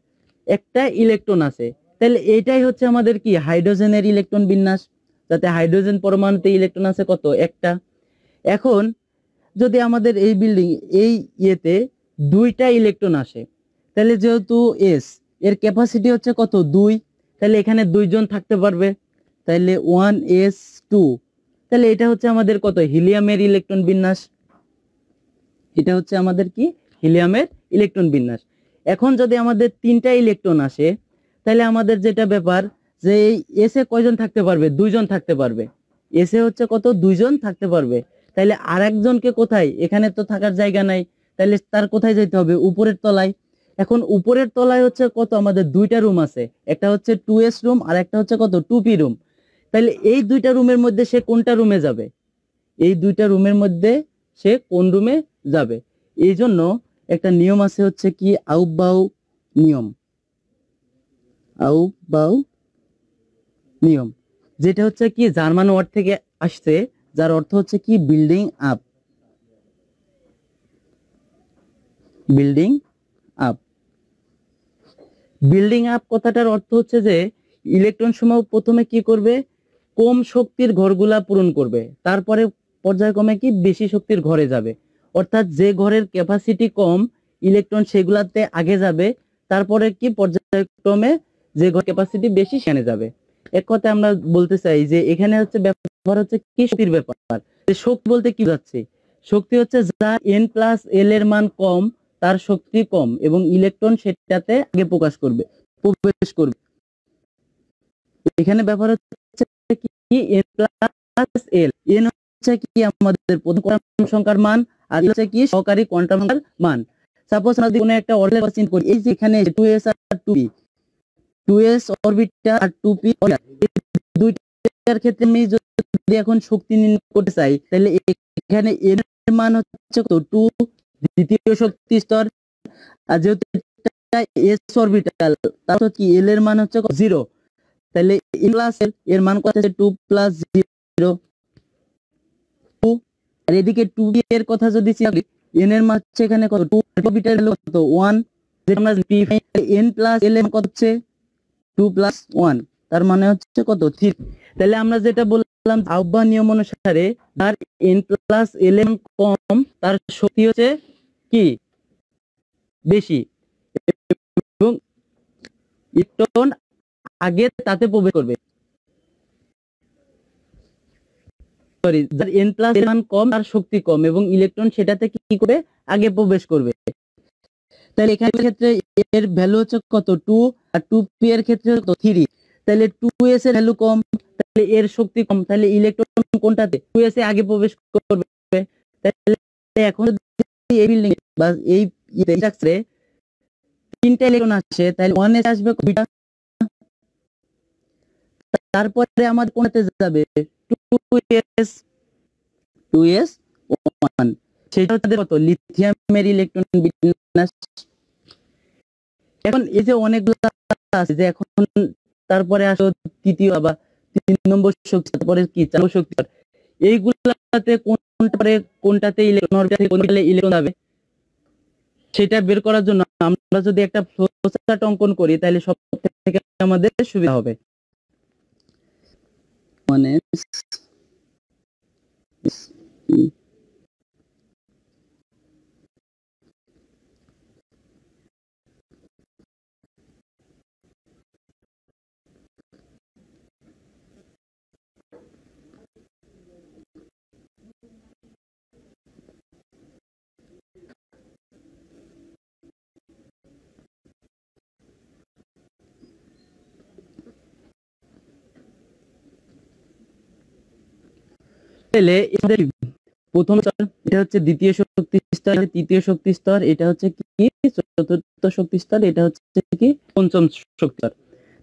একটা ইলেকট্রন আছে। তাহলে এটাই হচ্ছে আমাদের কি হাইড্রোজেনের ইলেকট্রন বিন্যাস, যাতে হাইড্রোজেন পরমাণুতে ইলেকট্রন আছে কত, একটা। এখন যদি আমাদের এই বিল্ডিং এই ইয়েতে 2টা ইলেকট্রন আসে, তাহলে যেহেতু এস এর ক্যাপাসিটি হচ্ছে কত, 2, তাহলে এখানে 2 জন থাকতে পারবে, তাহলে 1s2। তাহলে এটা হচ্ছে আমাদের কত, হিলিয়ামের ইলেকট্রন বিন্যাস। এটা হচ্ছে আমাদের কি হিলিয়ামের ইলেকট্রন বিন্যাস। এখন যদি আমাদের 3টা ইলেকট্রন আসে, তাহলে আমাদের যেটা ব্যাপার যে এই এসে কয়জন থাকতে পারবে, 2 জন থাকতে পারবে। এসে হচ্ছে কত, 2 জন থাকতে পারবে। তাহলে আরেকজনকে কোথায়, এখানে তো থাকার জায়গা নাই, তাহলে তার কোথায় যেতে হবে, উপরের তলায়। এখন উপরের তলায় হচ্ছে কত, আমাদের 2টা রুম আছে, একটা হচ্ছে 2s রুম আর একটা হচ্ছে কত, 2p রুম। তাহলে এই 2টা রুমের মধ্যে সে কোনটা রুমে যাবে, এই 2টা রুমের মধ্যে সে কোন রুমে যাবে। এই জন্য একটা নিয়ম আছে হচ্ছে কি আউবাউ নিয়ম, আউবাউ নিয়ম, যেটা হচ্ছে কি জার্মান ওয়ার্ড থেকে আসছে, যার অর্থ হচ্ছে কি building up, building up. Building up কথাটার অর্থ হচ্ছে যে ইলেকট্রন সমূহ প্রথমে কি করবে, কম শক্তির ঘরগুলা পূরণ করবে, তারপরে পর্যায়ক্রমে কি বেশি শক্তির ঘরে যাবে। অর্থাৎ যে ঘরের ক্যাপাসিটি কম ইলেকট্রন সেগুলাতে আগে যাবে, তারপরে কি পর্যায়ক্রমে যে ঘর ক্যাপাসিটি বেশি সেখানে যাবে। এক কথায় আমরা বলতে চাই যে এখানে হচ্ছে ব্যাপার হচ্ছে কি শক্তির ব্যাপার। শক্তি বলতে কি যাচ্ছে, শক্তি হচ্ছে যা n+l এর মান কম তার শক্তি কম, এবং ইলেকট্রন সেটাতে আগে প্রবেশ করবে। এখানে ব্যাপার হচ্ছে কি n+l, n হচ্ছে কি আমাদের প্রথম কোয়ান্টাম সংখ্যার মান, আর হচ্ছে কি সহকারী কোয়ান্টাম সংখ্যার মান। সাপোজ আমরা যদি কোনো একটা অরবিটাল চিন্তা করি, এই যে এখানে 2s আর 2p, 2s অরবিটাল আর 2p অরবিটাল, দুইটার ক্ষেত্রে আমি যদি এখন শক্তি নির্ণয় করতে চাই, তাহলে এখানে n এর মান হচ্ছে কত, 2, দ্বিতীয় শক্তি স্তর, আর যেহেতু এটা s অরবিটাল, তাহলে কি l এর মান হচ্ছে 0, তাহলে n+l এর মান কত আছে, 2+0, 2। আর এদিকে 2p এর কথা যদি চিন্তা করি, n এর মান হচ্ছে এখানে কত, 2, অরবিটাল হলো কত, 1, যেটা আমরা p n+l এর মান কত হচ্ছে 2+1, তার মানে হচ্ছে কত, 3। তাহলে আমরা যেটা বললাম আহ্বান নিয়ম অনুসারে তার n+l এর কম, তার শক্তি হচ্ছে কি বেশি, এবং ইলেকট্রন আগে তাতে প্রবেশ করবে। সরি, যার n+l মান কম তার শক্তি কম, এবং ইলেকট্রন সেটাতে কি করবে, আগে প্রবেশ করবে। তাহলে এখানে ক্ষেত্রে এর ভ্যালু হচ্ছে কত, 2, আর 2p এর ক্ষেত্রে কত, 3। তাহলে 2s এর ভ্যালু কম, তাহলে এর শক্তি কম, তাহলে ইলেকট্রন কোনটাতে, 2s এ আগে প্রবেশ করবে। তাহলে এখন যদি এই বিল্ডিং বা এই স্ট্রাকচারে 3টা ইলেকট্রন আসে, তাহলে 1s আসবে কয়টা, তারপরে আমাদের কোনটাতে যাবে, 2s, 1, সেটা হচ্ছে কত, লিথিয়ামের ইলেকট্রন বিন্যাস। এখন এই যে অনেকগুলো আছে যে এখন, তারপরে আসো তৃতীয় বা 3 নম্বর শক্তি, তারপরে কি 4 নম্বর শক্তি, এইগুলাতে কোনটাতে ইলেকট্রন যাবে, সেটা বের করার জন্য আমরা যদি একটা ফ্লো চার্ট অঙ্কন করি, তাহলে সব থেকে আমাদের সুবিধা হবে। মানে তাহলে প্রথম স্তর, এটা হচ্ছে দ্বিতীয় শক্তি স্তর, তৃতীয় শক্তি স্তর, এটা হচ্ছে কি চতুর্থ শক্তি স্তর, এটা হচ্ছে কি পঞ্চম শক্তি স্তর।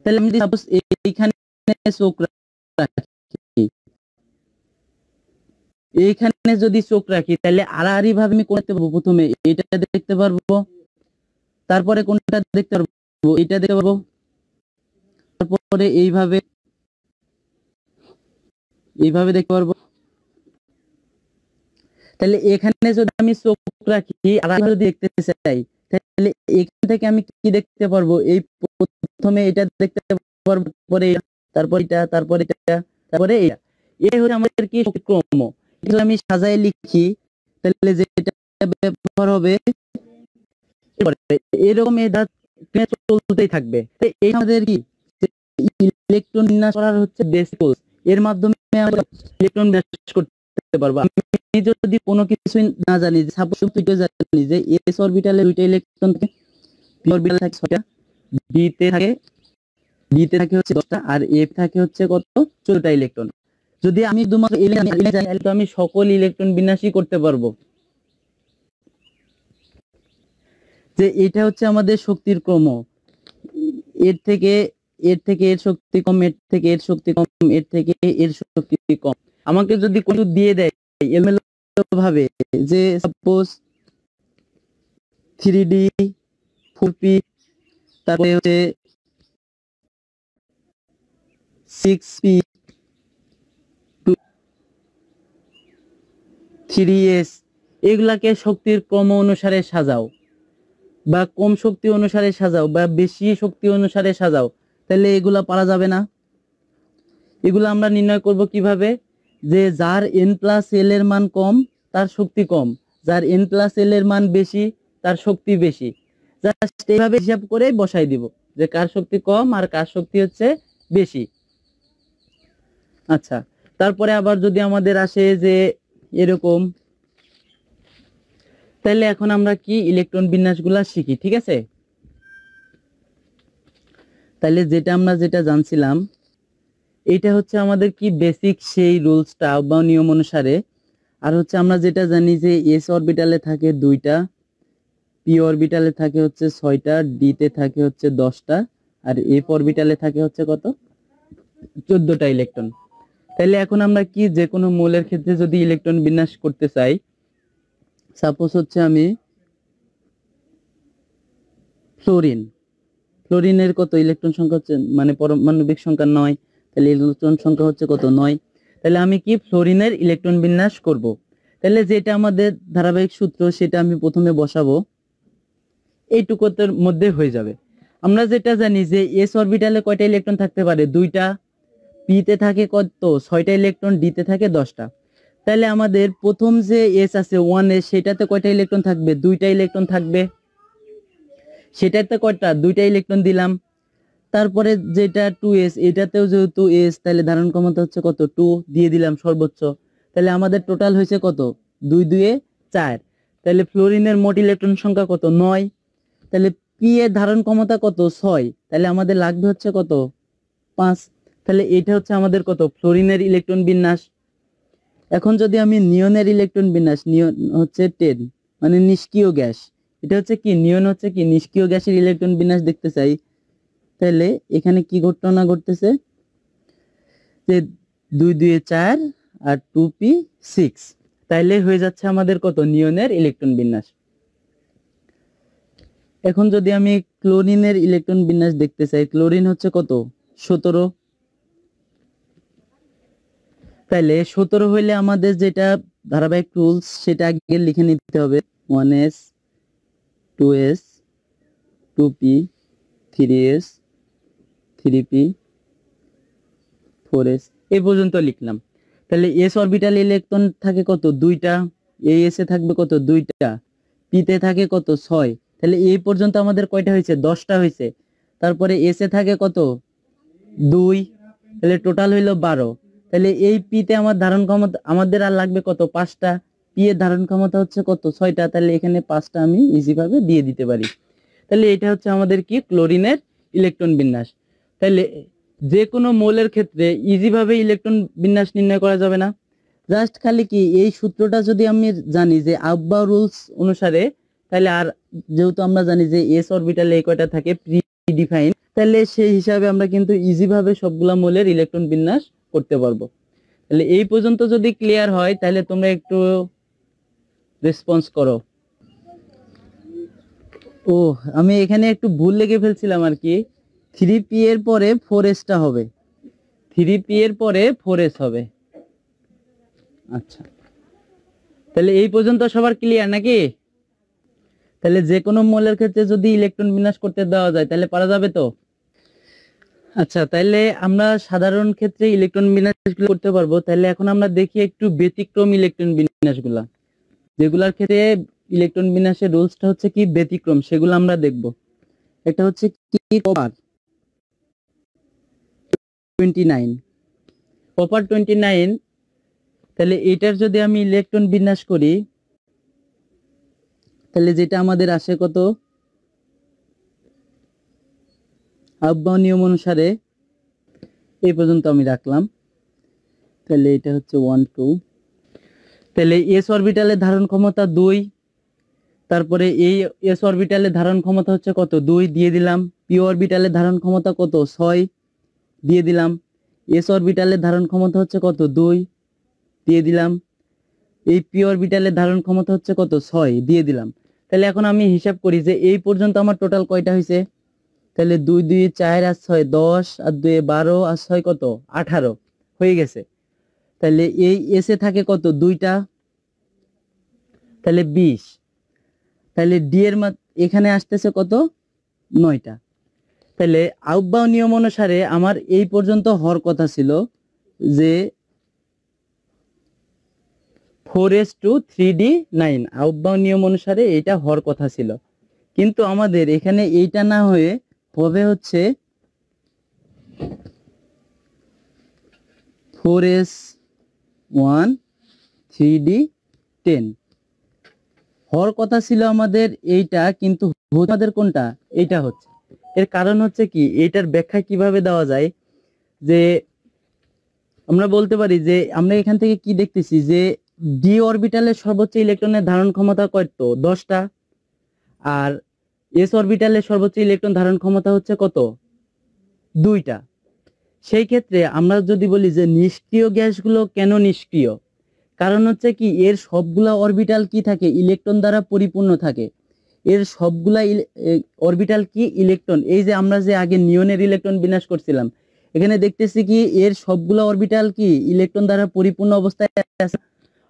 তাহলে আমি সাপোজ এইখানে চোখ রাখি, এইখানে যদি চোখ রাখি তাহলে আড়াআড়ি ভাবে আমি কোনটা দেখতে পারবো? প্রথমে এটা দেখতে পারবো, তারপরে কোনটা দেখতে পারবো? এটা দেখতে পারবো, তারপরে এইভাবে দেখতে পারবো। তাহলে এখানে যদি আমি চোখ রাখি আর যদি দেখতে চাই, তাহলে এখান থেকে আমি কি দেখতে পারবো? এই প্রথমে এটা দেখতে পারবো, পরে তারপর এটা, তারপরে এটা, তারপরে এটা। এই হচ্ছে আমাদের কি ক্রম। এগুলো আমি সাজায় লিখি, তাহলে যেটা ব্যবহার হবে এরকম এটা চলতেই থাকবে। এই আমাদের কি ইলেকট্রন বিন্যাস করার হচ্ছে বেসিক কোর্স। এর মাধ্যমে আমরা ইলেকট্রন বিন্যাস করতে পারবো। আমি যদি কোনো কিছু না জানি, সাপোজ তুই জানি যে এস অরবিটালে দুইটা ইলেকট্রন থাকে, পি অরবিটালে থাকে 6টা, বিতে থাকে হচ্ছে 10টা, আর এফ থাকে হচ্ছে কত? 14টা ইলেকট্রন। যদি আমি শুধুমাত্র জানি তাহলে তো আমি সকল ইলেকট্রন বিন্যাসই করতে পারবো। যে এটা হচ্ছে আমাদের শক্তির ক্রম। এর থেকে এর শক্তি কম, এর থেকে এর শক্তি কম, এর থেকে এর শক্তি কম। আমাকে যদি কোনো দিয়ে দেয় এলোমেলো ভাবে, যে সাপোজ 3D 4P, তারপরে হচ্ছে 6P 3S, এগুলাকে শক্তির ক্রম অনুসারে সাজাও, বা কম শক্তি অনুসারে সাজাও, বা বেশি শক্তি অনুসারে সাজাও, তাহলে এগুলা পারা যাবে না। এগুলো আমরা নির্ণয় করব কিভাবে? যে যার n+l এর মান কম তার শক্তি কম, যার n+l এর মান বেশি তার শক্তি বেশি। জাস্ট এইভাবে হিসাব করে বসাই দিব যে কার শক্তি কম আর কার শক্তি হচ্ছে বেশি। আচ্ছা, তারপরে আবার যদি আমাদের আসে যে এরকম, তাহলে এখন আমরা কি ইলেকট্রন বিন্যাসগুলো শিখি, ঠিক আছে? তাহলে আমরা যেটা জানছিলাম, এটা হচ্ছে আমাদের কি বেসিক সেই রুলসটা বা নিয়ম অনুসারে। আর হচ্ছে আমরা যেটা জানি যে এস অরবিটালে থাকে 2টা, পি অরবিটালে থাকে হচ্ছে 6টা, ডি তে থাকে হচ্ছে 10টা, আর এফ অরবিটালে থাকে হচ্ছে কত? 14টা ইলেকট্রন। তাহলে এখন আমরা কি যে কোনো মৌলের ক্ষেত্রে যদি ইলেকট্রন বিন্যাস করতে চাই, সাপোজ হচ্ছে আমি ফ্লোরিনের কত ইলেকট্রন সংখ্যা হচ্ছে, মানে পারমাণবিক সংখ্যা 9, তাহলে ইলেকট্রন সংখ্যা হচ্ছে কত? 9। তাহলে আমি কি ফ্লোরিনের ইলেকট্রন বিন্যাস করব। তাহলে যেটা আমাদের ধারাবাহিক সূত্র সেটা আমি প্রথমে বসাবো, এইটুকুর মধ্যে হয়ে যাবে। আমরা যেটা জানি যে এস অরবিটালে কয়টা ইলেকট্রন থাকতে পারে? 2টা, পি তে থাকে কত? 6টা ইলেকট্রন, ডি তে থাকে 10টা। তাহলে আমাদের প্রথম যে এস আছে 1s, সেটাতে কয়টা ইলেকট্রন থাকবে? 2টা ইলেকট্রন থাকবে। সেটাতে কয়টা? 2টা ইলেকট্রন দিলাম। তারপরে যেটা 2s, এটাতেও যেহেতু এস, তাহলে ধারণ ক্ষমতা হচ্ছে কত? 2 দিয়ে দিলাম সর্বোচ্চ। তাহলে আমাদের টোটাল হয়েছে কত? 2 2 4। তাহলে ফ্লোরিনের মোট ইলেকট্রন সংখ্যা কত? 9। তাহলে পি এর ধারণ ক্ষমতা কত? 6। তাহলে আমাদের লাগবে হচ্ছে কত? 5। তাহলে এটা হচ্ছে আমাদের কত? ফ্লোরিনের ইলেকট্রন বিন্যাস। এখন যদি আমি নিয়নের ইলেকট্রন বিন্যাস, নিয়ন হচ্ছে 10, মানে নিষ্ক্রিয় গ্যাস, এটা হচ্ছে কি নিয়ন হচ্ছে কি নিষ্ক্রিয় গ্যাসের ইলেকট্রন বিন্যাস দেখতে চাই, তাহলে এখানে কি ঘটনা ঘটতেছে? যে 2 2 4 আর 2p 6, তাইলে হয়ে যাচ্ছে আমাদের কত? নিয়নের ইলেকট্রন বিন্যাস। এখন যদি আমি ক্লোরিনের ইলেকট্রন বিন্যাস দেখতে চাই, ক্লোরিন হচ্ছে কত? 17। তাইলে 17 হইলে আমাদের যেটা ধারাবাহিক রুলস সেটা আগে লিখে নিতে হবে। 1s 2s 2p 3s 3p 4s, এই পর্যন্ত লিখলাম। তাহলে এস অরবিটাল ইলেকট্রন থাকে কত? 2টা, এই এস এ থাকবে কত? 2টা, পি তে থাকে কত? 6। তাহলে এই পর্যন্ত আমাদের কয়টা হয়েছে? 10টা হয়েছে। তারপরে এস এ থাকে কত? 2, তাহলে টোটাল হইলো 12। তাহলে এই পি তে আমার ধারণ ক্ষমতা আমাদের আর লাগবে কত? 5টা। পি এর ধারণ ক্ষমতা হচ্ছে কত? 6টা। তাহলে এখানে 5টা আমি ইজি ভাবে দিয়ে দিতে পারি। তাহলে এটা হচ্ছে আমাদের কি ক্লোরিনের ইলেকট্রন বিন্যাস। তাহলে যে কোনো মৌলের ক্ষেত্রে ইজি ভাবে ইলেকট্রন বিন্যাস নির্ণয় করা যাবে না। জাস্ট খালি কি এই সূত্রটা যদি আমি জানি যে আব্বা রুলস অনুসারে, তাহলে আর যেহেতু আমরা জানি যে এস অরবিটালে এই কয়টা থাকে প্রি ডিফাইন, তাহলে সেই হিসাবে আমরা কিন্তু ইজি ভাবে সবগুলা মৌলের ইলেকট্রন বিন্যাস করতে পারবো। তাহলে এই পর্যন্ত যদি ক্লিয়ার হয় তাহলে তোমরা একটু রেসপন্স করো। ও, আমি এখানে একটু ভুল লিখে ফেলছিলাম আর কি। 3p এর পরে 4s টা হবে, 3p এর পরে 4s হবে। আচ্ছা, তাহলে এই পর্যন্ত সবার ক্লিয়ার নাকি? তাহলে যে কোনো মৌলের ক্ষেত্রে যদি ইলেকট্রন বিন্যাস করতে দেওয়া যায় তাহলে পারা যাবে তো? আচ্ছা, তাহলে আমরা সাধারণ ক্ষেত্রে ইলেকট্রন বিন্যাসগুলো করতে পারবো। তাহলে এখন আমরা দেখি একটু ব্যতিক্রম ইলেকট্রন বিন্যাসগুলা, যেগুলোর ক্ষেত্রে ইলেকট্রন বিন্যাসের রুলসটা হচ্ছে কি ব্যতিক্রম, সেগুলো আমরা দেখব। একটা হচ্ছে কি কপার 29, কপার 29। তাহলে এটার যদি আমি ইলেকট্রন বিন্যাস করি তাহলে যেটা আমাদের আসে কত, আহ্বান নিয়ম অনুসারে এই পর্যন্ত আমি রাখলাম। তাহলে এটা হচ্ছে 1 2। তাহলে এস অরবিটালের ধারণ ক্ষমতা 2, তারপরে এই এস অরবিটালের ধারণ ক্ষমতা হচ্ছে কত 2 দিয়ে দিলাম। পি অরবিটালের ধারণ ক্ষমতা কত 6 দিয়ে দিলাম। এস অরবিটালের ধারণ ক্ষমতা হচ্ছে কত 2 দিয়ে দিলাম। এই পি অরবিটালের ধারণ ক্ষমতা হচ্ছে কত 6 দিয়ে দিলাম। তাহলে এখন আমি হিসাব করি যে এই পর্যন্ত আমার টোটাল কয়টা হয়েছে। তাহলে 2 2 4 আর 6 10 আর 2 12 আর 6 কত 18 হয়ে গেছে। তাহলে এই এসে থাকে কত 2টা, তাহলে 20। তাহলে ডি এর এখানে আসতেছে কত 9টা। তাহলে আহ্বান নিয়ম অনুসারে আমার এই পর্যন্ত হওয়ার কথা ছিল যে 4s2 3d9, আহ্বান নিয়ম অনুসারে এটা হওয়ার কথা ছিল। কিন্তু আমাদের এখানে এইটা না হয়ে হবে হচ্ছে 4s1 3d10 হওয়ার কথা ছিল আমাদের এইটা, কিন্তু আমাদের কোনটা এইটা হচ্ছে। এর কারণ হচ্ছে কি, এইটার ব্যাখ্যা কিভাবে দেওয়া যায়, যে আমরা বলতে পারি যে আমরা এখান থেকে কি দেখতেছি যে ডি অরবিটালের সর্বোচ্চ ইলেকট্রনের ধারণ ক্ষমতা কত 10টা, আর এস অরবিটালের সর্বোচ্চ ইলেকট্রন ধারণ ক্ষমতা হচ্ছে কত 2টা। সেই ক্ষেত্রে আমরা যদি বলি যে নিষ্ক্রিয় গ্যাসগুলো কেন নিষ্ক্রিয়, কারণ হচ্ছে কি এর সবগুলা অরবিটাল কি থাকে ইলেকট্রন দ্বারা পরিপূর্ণ থাকে। এর সবগুলা অরবিটাল কি ইলেকট্রন, এই যে আমরা যে আগে নিয়নের ইলেকট্রন বিন্যাস করছিলাম এখানে দেখতেছি কি এর সবগুলা অরবিটাল কি ইলেকট্রন দ্বারা পরিপূর্ণ অবস্থায় আছে।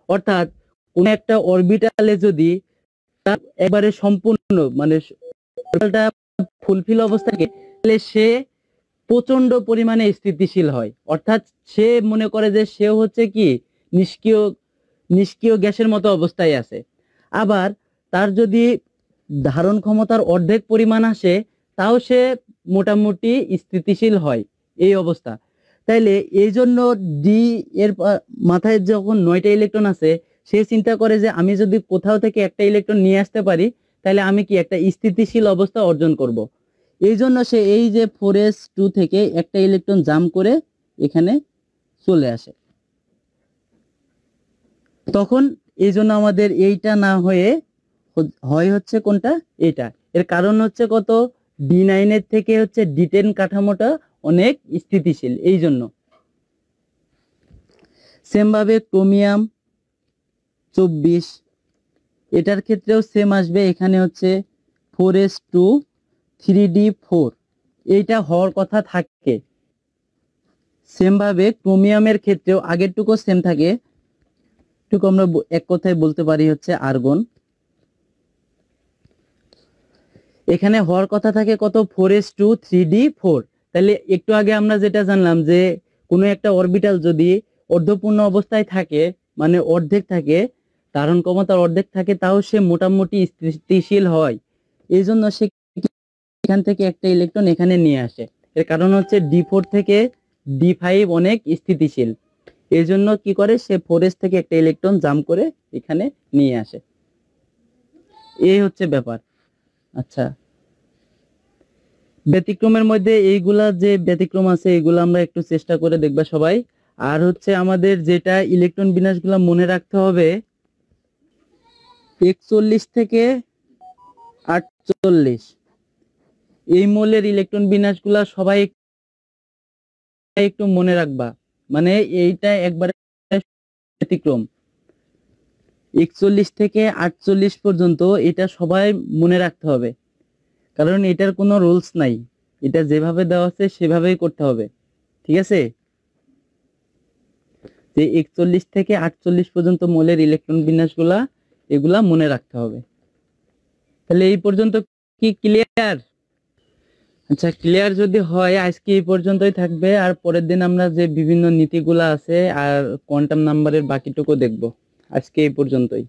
অর্থাৎ কোন একটা অরবিটালে যদি একবারে সম্পূর্ণ মানে অরবিটালটা ফুলফিল অবস্থায় থাকে তাহলে সে প্রচন্ড পরিমাণে স্থিতিশীল হয়। অর্থাৎ সে মনে করে যে সে হচ্ছে কি নিষ্ক্রিয় নিষ্ক্রিয় গ্যাসের মতো অবস্থায় আছে। আবার তার যদি ধারণ ক্ষমতার অর্ধেক পরিমাণ আসে তাও সে মোটামুটি স্থিতিশীল হয় এই অবস্থা। তাইলে এই জন্য ডি এর মাথায় যখন 9টা ইলেকট্রন আছে সে চিন্তা করে যে আমি যদি কোথাও থেকে একটা ইলেকট্রন নিয়ে আসতে পারি তাহলে আমি কি একটা স্থিতিশীল অবস্থা অর্জন করব। এই জন্য সে এই যে 4s2 থেকে একটা ইলেকট্রন জাম্প করে এখানে চলে আসে। তখন এই জন্য আমাদের এইটা না হয়ে হয় হচ্ছে কোনটা এটা। এর কারণ হচ্ছে কত D9 এর থেকে হচ্ছে D10 কাঠামোটা অনেক স্থিতিশীল এই জন্য। সেম ভাবে ক্রোমিয়াম 24 এটার ক্ষেত্রেও সেম আসবে। এখানে হচ্ছে 4s2 3d4 এইটা হওয়ার কথা থাকে। সেম ভাবে ক্রোমিয়ামের ক্ষেত্রেও আগেরটুকু সেম থাকে, টুকু আমরা এক কথায় বলতে পারি হচ্ছে আর্গন। এখানে হওয়ার কথা থাকে কত 4s2 3d4। তাহলে একটু আগে আমরা যেটা জানলাম যে কোনো একটা অরবিটাল যদি অর্ধপূর্ণ অবস্থায় থাকে মানে অর্ধেক থাকে, ধারণ ক্ষমতার অর্ধেক থাকে, তাও সে মোটামুটি স্থিতিশীল হয়। এই জন্য সে এখান থেকে একটা ইলেকট্রন এখানে নিয়ে আসে। এর কারণ হচ্ছে D4 থেকে D5 অনেক স্থিতিশীল, এই জন্য কি করে সে 4s থেকে একটা ইলেকট্রন জাম্প করে এখানে নিয়ে আসে। এই হচ্ছে ব্যাপার। আচ্ছা, ব্যতিক্রমের মধ্যে এইগুলা যে ব্যতিক্রম আছে এগুলো আমরা একটু চেষ্টা করে দেখবা সবাই। আর হচ্ছে আমাদের যেটা ইলেকট্রন বিন্যাসগুলো মনে রাখতে হবে 41 থেকে 48 এই মৌলের ইলেকট্রন বিন্যাসগুলো সবাই একটু মনে রাখবা। মানে এইটা একবারে ব্যতিক্রম। 41 থেকে 48 পর্যন্ত এটা সবাই মনে রাখতে হবে, কারণ এটার কোনো রুলস নাই, এটা যেভাবে দেওয়া আছে সেভাবেই করতে হবে। ঠিক আছে, যে 41 থেকে 48 পর্যন্ত মৌলের ইলেকট্রন বিন্যাসগুলা এগুলা মনে রাখতে হবে। তাহলে এই পর্যন্ত কি ক্লিয়ার? আচ্ছা, ক্লিয়ার যদি হয় আজকে এই পর্যন্তই থাকবে, আর পরের দিন আমরা যে বিভিন্ন নীতিগুলা আছে আর কোয়ান্টাম নাম্বারের বাকিটুকু দেখব। আজকে এই পর্যন্তই।